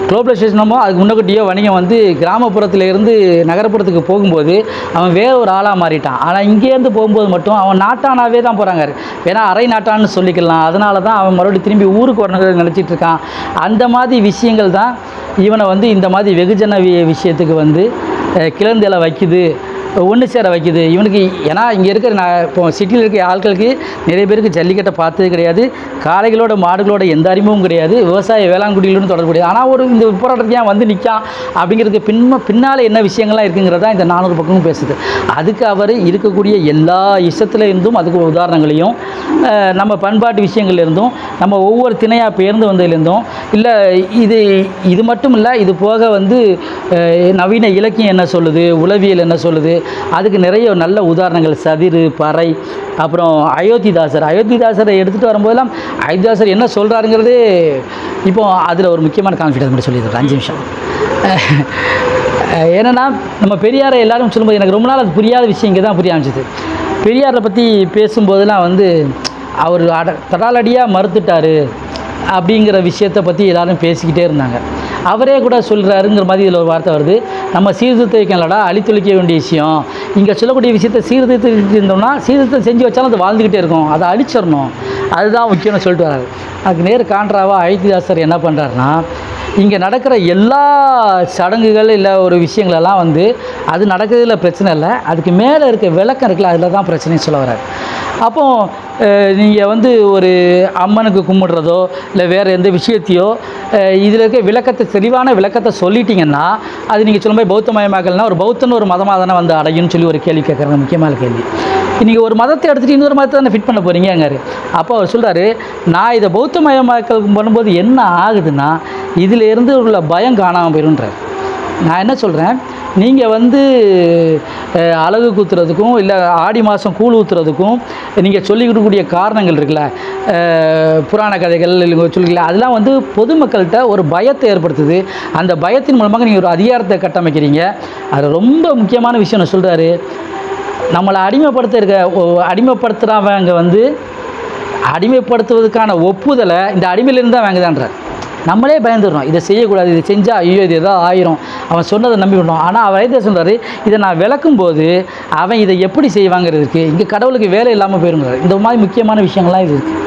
குளோபலைசேஷனமோ அதுக்கு முன்னக்கூட்டியோ வணிகம் வந்து கிராமப்புறத்துலேருந்து நகரப்புறத்துக்கு போகும்போது அவன் வேற ஒரு ஆளாக மாறிட்டான். ஆனால் இங்கேருந்து போகும்போது மட்டும் அவன் நாட்டானாவே தான் போகிறாங்க. வேணா அரை நாட்டான்னு சொல்லிக்கலாம். அதனால தான் அவன் மறுபடியும் திரும்பி ஊருக்கு வரணுங்கிறது நினச்சிட்டு இருக்கான். அந்த மாதிரி விஷயங்கள் தான் இவனை வந்து இந்த மாதிரி வெகுஜன விஷயத்துக்கு வந்து கிளர்ந்தெல வைக்குது, ஒன்று சேர வைக்குது இவனுக்கு. ஏன்னா இங்கே இருக்கிற இப்போ சிட்டியில் இருக்க ஆட்களுக்கு நிறைய பேருக்கு ஜல்லிக்கட்டை பார்த்தது கிடையாது, காளைகளோட மாடுகளோட எந்த அறிமுகமும் கிடையாது, விவசாய வேளாண்குடியிலும் தொடர்புடையது. ஆனால் ஒரு இந்த போராட்டத்தையும் வந்து நிற்கான் அப்படிங்கிறதுக்கு பின்னால் என்ன விஷயங்கள்லாம் இருக்குங்கிறதா இந்த 400 பக்கமும் பேசுது. அதுக்கு அவர் இருக்கக்கூடிய எல்லா இஷ்டத்தில் இருந்தும் அதுக்கு உதாரணங்களையும் நம்ம பண்பாட்டு விஷயங்கள்லேருந்தும் நம்ம ஒவ்வொரு திணையாக பெயர்ந்து வந்ததுலேருந்தும் இல்லை இது மட்டும் இல்லை, இது போக வந்து நவீன இலக்கியம் என்ன சொல்லுது, உளவியல் என்ன சொல்லுது, அதுக்கு நிறைய நல்ல உதாரணங்கள் சதிரு, பறை, அப்புறம் அயோத்திதாசரை எடுத்துகிட்டு வரும்போதெல்லாம் அயோத்திதாசர் என்ன சொல்கிறாருங்கிறதே இப்போ அதில் ஒரு முக்கியமான கான்ஃபிடன்ஸ் மட்டும் சொல்லிடுறேன் 5 நிமிஷம். ஏன்னா நம்ம பெரியாரை எல்லாரும் சொல்லும்போது எனக்கு ரொம்ப நாள் அது புரியாத விஷயம் இங்கே தான் புரிய ஆரம்பிச்சிது. பெரியாரை பற்றி பேசும்போதெல்லாம் வந்து அவர் தடாலடியாக மறுத்துட்டார் அப்படிங்கிற விஷயத்தை பற்றி எல்லோரும் பேசிக்கிட்டே இருந்தாங்க. அவரே கூட சொல்கிறாருங்கிற மாதிரி இதில் ஒரு வார்த்தை வருது, நம்ம சீர்திருத்த வைக்கலடா அழித்தொழிக்க வேண்டிய விஷயம். இங்கே சொல்லக்கூடிய விஷயத்தை சீர்திருத்தம் இருந்தோம்னா சீர்திருத்தம் செஞ்சு வச்சாலும் அது வாழ்ந்துக்கிட்டே இருக்கும், அதை அழிச்சிடணும், அதுதான் முக்கியம்னு சொல்லிட்டு வராரு. அதுக்கு நேர் காண்ட்ராவாக அயோத்திதாசர் என்ன பண்ணுறாருன்னா, இங்கே நடக்கிற எல்லா சடங்குகள் இல்லை ஒரு விஷயங்களெல்லாம் வந்து அது நடக்கிறதுல பிரச்சனை இல்லை, அதுக்கு மேலே இருக்க விளக்கம் இருக்குல்ல அதில் தான் பிரச்சனைன்னு சொல்ல வர்றாரு. அப்போது நீங்கள் வந்து ஒரு அம்மனுக்கு கும்பிடுறதோ இல்லை வேறு எந்த விஷயத்தையோ இதில் இருக்க விளக்கத்தை தெளிவான விளக்கத்தை சொல்லிட்டீங்கன்னா அது நீங்கள் சொல்லும்போது பௌத்தமயமாக்கல்னா ஒரு பௌத்தன்னு ஒரு மதமாக தானே வந்து அடையும்னு சொல்லி ஒரு கேள்வி கேட்குறாங்க, முக்கியமான கேள்வி. நீங்கள் ஒரு மதத்தை எடுத்துகிட்டு இன்னொரு மதத்தை தானே ஃபிட் பண்ண போகிறீங்கங்காரு. அப்போ அவர் சொல்கிறாரு, நான் இதை பௌத்தமயமாக்கல் பண்ணும்போது என்ன ஆகுதுன்னா இதிலேருந்து உள்ள பயம் காணாமல் போயிடும்ன்றார். நான் என்ன சொல்கிறேன், நீங்கள் வந்து அலகு குத்துறதுக்கும் இல்லை ஆடி மாதம் கூழ் ஊற்றுறதுக்கும் நீங்கள் சொல்லிக்கிடக்கூடிய காரணங்கள் இருக்குல்ல, புராண கதைகள் சொல்லிக்கல, அதெல்லாம் வந்து பொதுமக்கள்கிட்ட ஒரு பயத்தை ஏற்படுத்துது. அந்த பயத்தின் மூலமாக நீங்கள் ஒரு அதிகாரத்தை கட்டமைக்கிறீங்க. அது ரொம்ப முக்கியமான விஷயம் நான் சொல்கிறாரு. நம்மளை அடிமைப்படுத்துகிறவங்க வந்து அடிமைப்படுத்துவதற்கான ஒப்புதலை இந்த அடிமையிலேருந்து தான் வாங்குதான்றார். நம்மளே பயந்துடுறோம், இதை செய்யக்கூடாது, இதை செஞ்சால் ஐயோ இது ஏதாவது ஆயிரும், அவன் சொன்னதை நம்பி விடணும். ஆனால் அவர் எதை சொல்கிறாரு, இதை நான் விளக்கும்போது அவன் இதை எப்படி செய்வாங்கிறதுக்கு இங்கே கடவுளுக்கு வேலை இல்லாமல் போயிருங்கிறார். இந்த மாதிரி முக்கியமான விஷயங்கள்லாம் இது இருக்குது.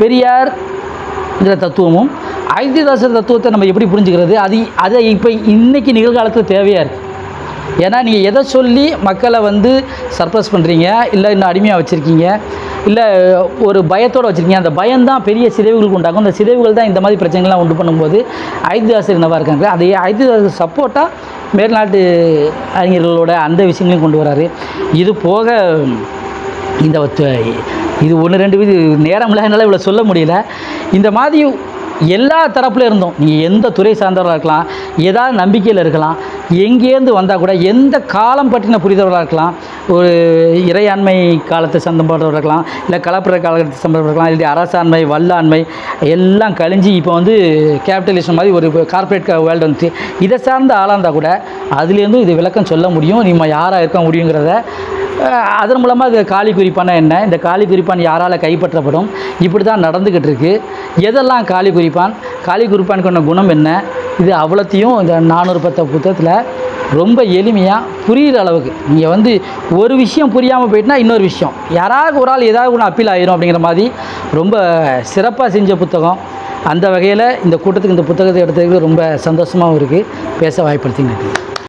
பெரியார்ங்கிற தத்துவமும் அயோத்திதாசர் தத்துவத்தை நம்ம எப்படி புரிஞ்சுக்கிறது, அதை இப்போ இன்றைக்கி நிகழ்காலத்தில் தேவையாக இருக்குது. ஏன்னா நீங்கள் எதை சொல்லி மக்களை வந்து சர்ப்ரஸ் பண்ணுறீங்க, இல்லை இன்னும் அடிமையாக வச்சுருக்கீங்க, இல்லை ஒரு பயத்தோடு வச்சுருக்கீங்க. அந்த பயம்தான் பெரிய சிதைவுகளுக்கு உண்டாகும். அந்த சிதைவுகள் தான் இந்த மாதிரி பிரச்சனைகள்லாம் உண்டு பண்ணும்போது அயோத்திதாசர் என்னவாக இருக்காங்க. அதை அயோத்திதாசர் சப்போர்ட்டாக மேல்நாட்டு அறிஞர்களோட அந்த விஷயங்களையும் கொண்டு வராரு. இது போக இது 1-2 நேரம் இல்லாதனால இவ்வளோ சொல்ல முடியல. இந்த மாதிரி எல்லா தரப்பில் இருந்தோம், நீங்கள் எந்த துறை சார்ந்தவராக இருக்கலாம், ஏதாவது நம்பிக்கையில் இருக்கலாம், எங்கேருந்து வந்தால் கூட எந்த காலம் பற்றின புரிதவர்களாக இருக்கலாம், ஒரு இறையாண்மை காலத்தை சம்பந்தப்பட்டவராக இருக்கலாம், இல்லை கலப்புற காலத்தை சம்பந்தப்பட்ட இருக்கலாம், இல்லை அரசாண்மை வல்லாண்மை எல்லாம் கழிஞ்சு இப்போ வந்து கேபிட்டலிசம் மாதிரி ஒரு கார்ப்பரேட் வேர்ல்டு வந்துச்சு. இதை சார்ந்த ஆளாக இருந்தால் கூட அதுலேருந்தும் இது விளக்கம் சொல்ல முடியும், நம்ம யாராக இருக்க முடியுங்கிறத. அதன் மூலமாக இது காளி குறிப்பான என்ன, இந்த காளி குறிப்பான் யாரால் கைப்பற்றப்படும், இப்படி தான் நடந்துக்கிட்டு இருக்குது. எதெல்லாம் காளி குறிப்பான் கொண்ட குணம் என்ன, இது அவ்வளோத்தையும் இந்த 400 பக்க புத்தகத்தில் ரொம்ப எளிமையாக புரிகிற அளவுக்கு. நீங்கள் வந்து ஒரு விஷயம் புரியாமல் போயிட்டுனா இன்னொரு விஷயம் யாராவது ஒரு ஆள் ஏதாவது ஒன்று அப்பீல் ஆயிரும் அப்படிங்கிற மாதிரி ரொம்ப சிறப்பாக செஞ்ச புத்தகம். அந்த வகையில் இந்த கூட்டத்துக்கு இந்த புத்தகத்தை எடுத்ததுக்கு ரொம்ப சந்தோஷமாகவும் இருக்குது. பேச வாய்ப்படுத்திங்க.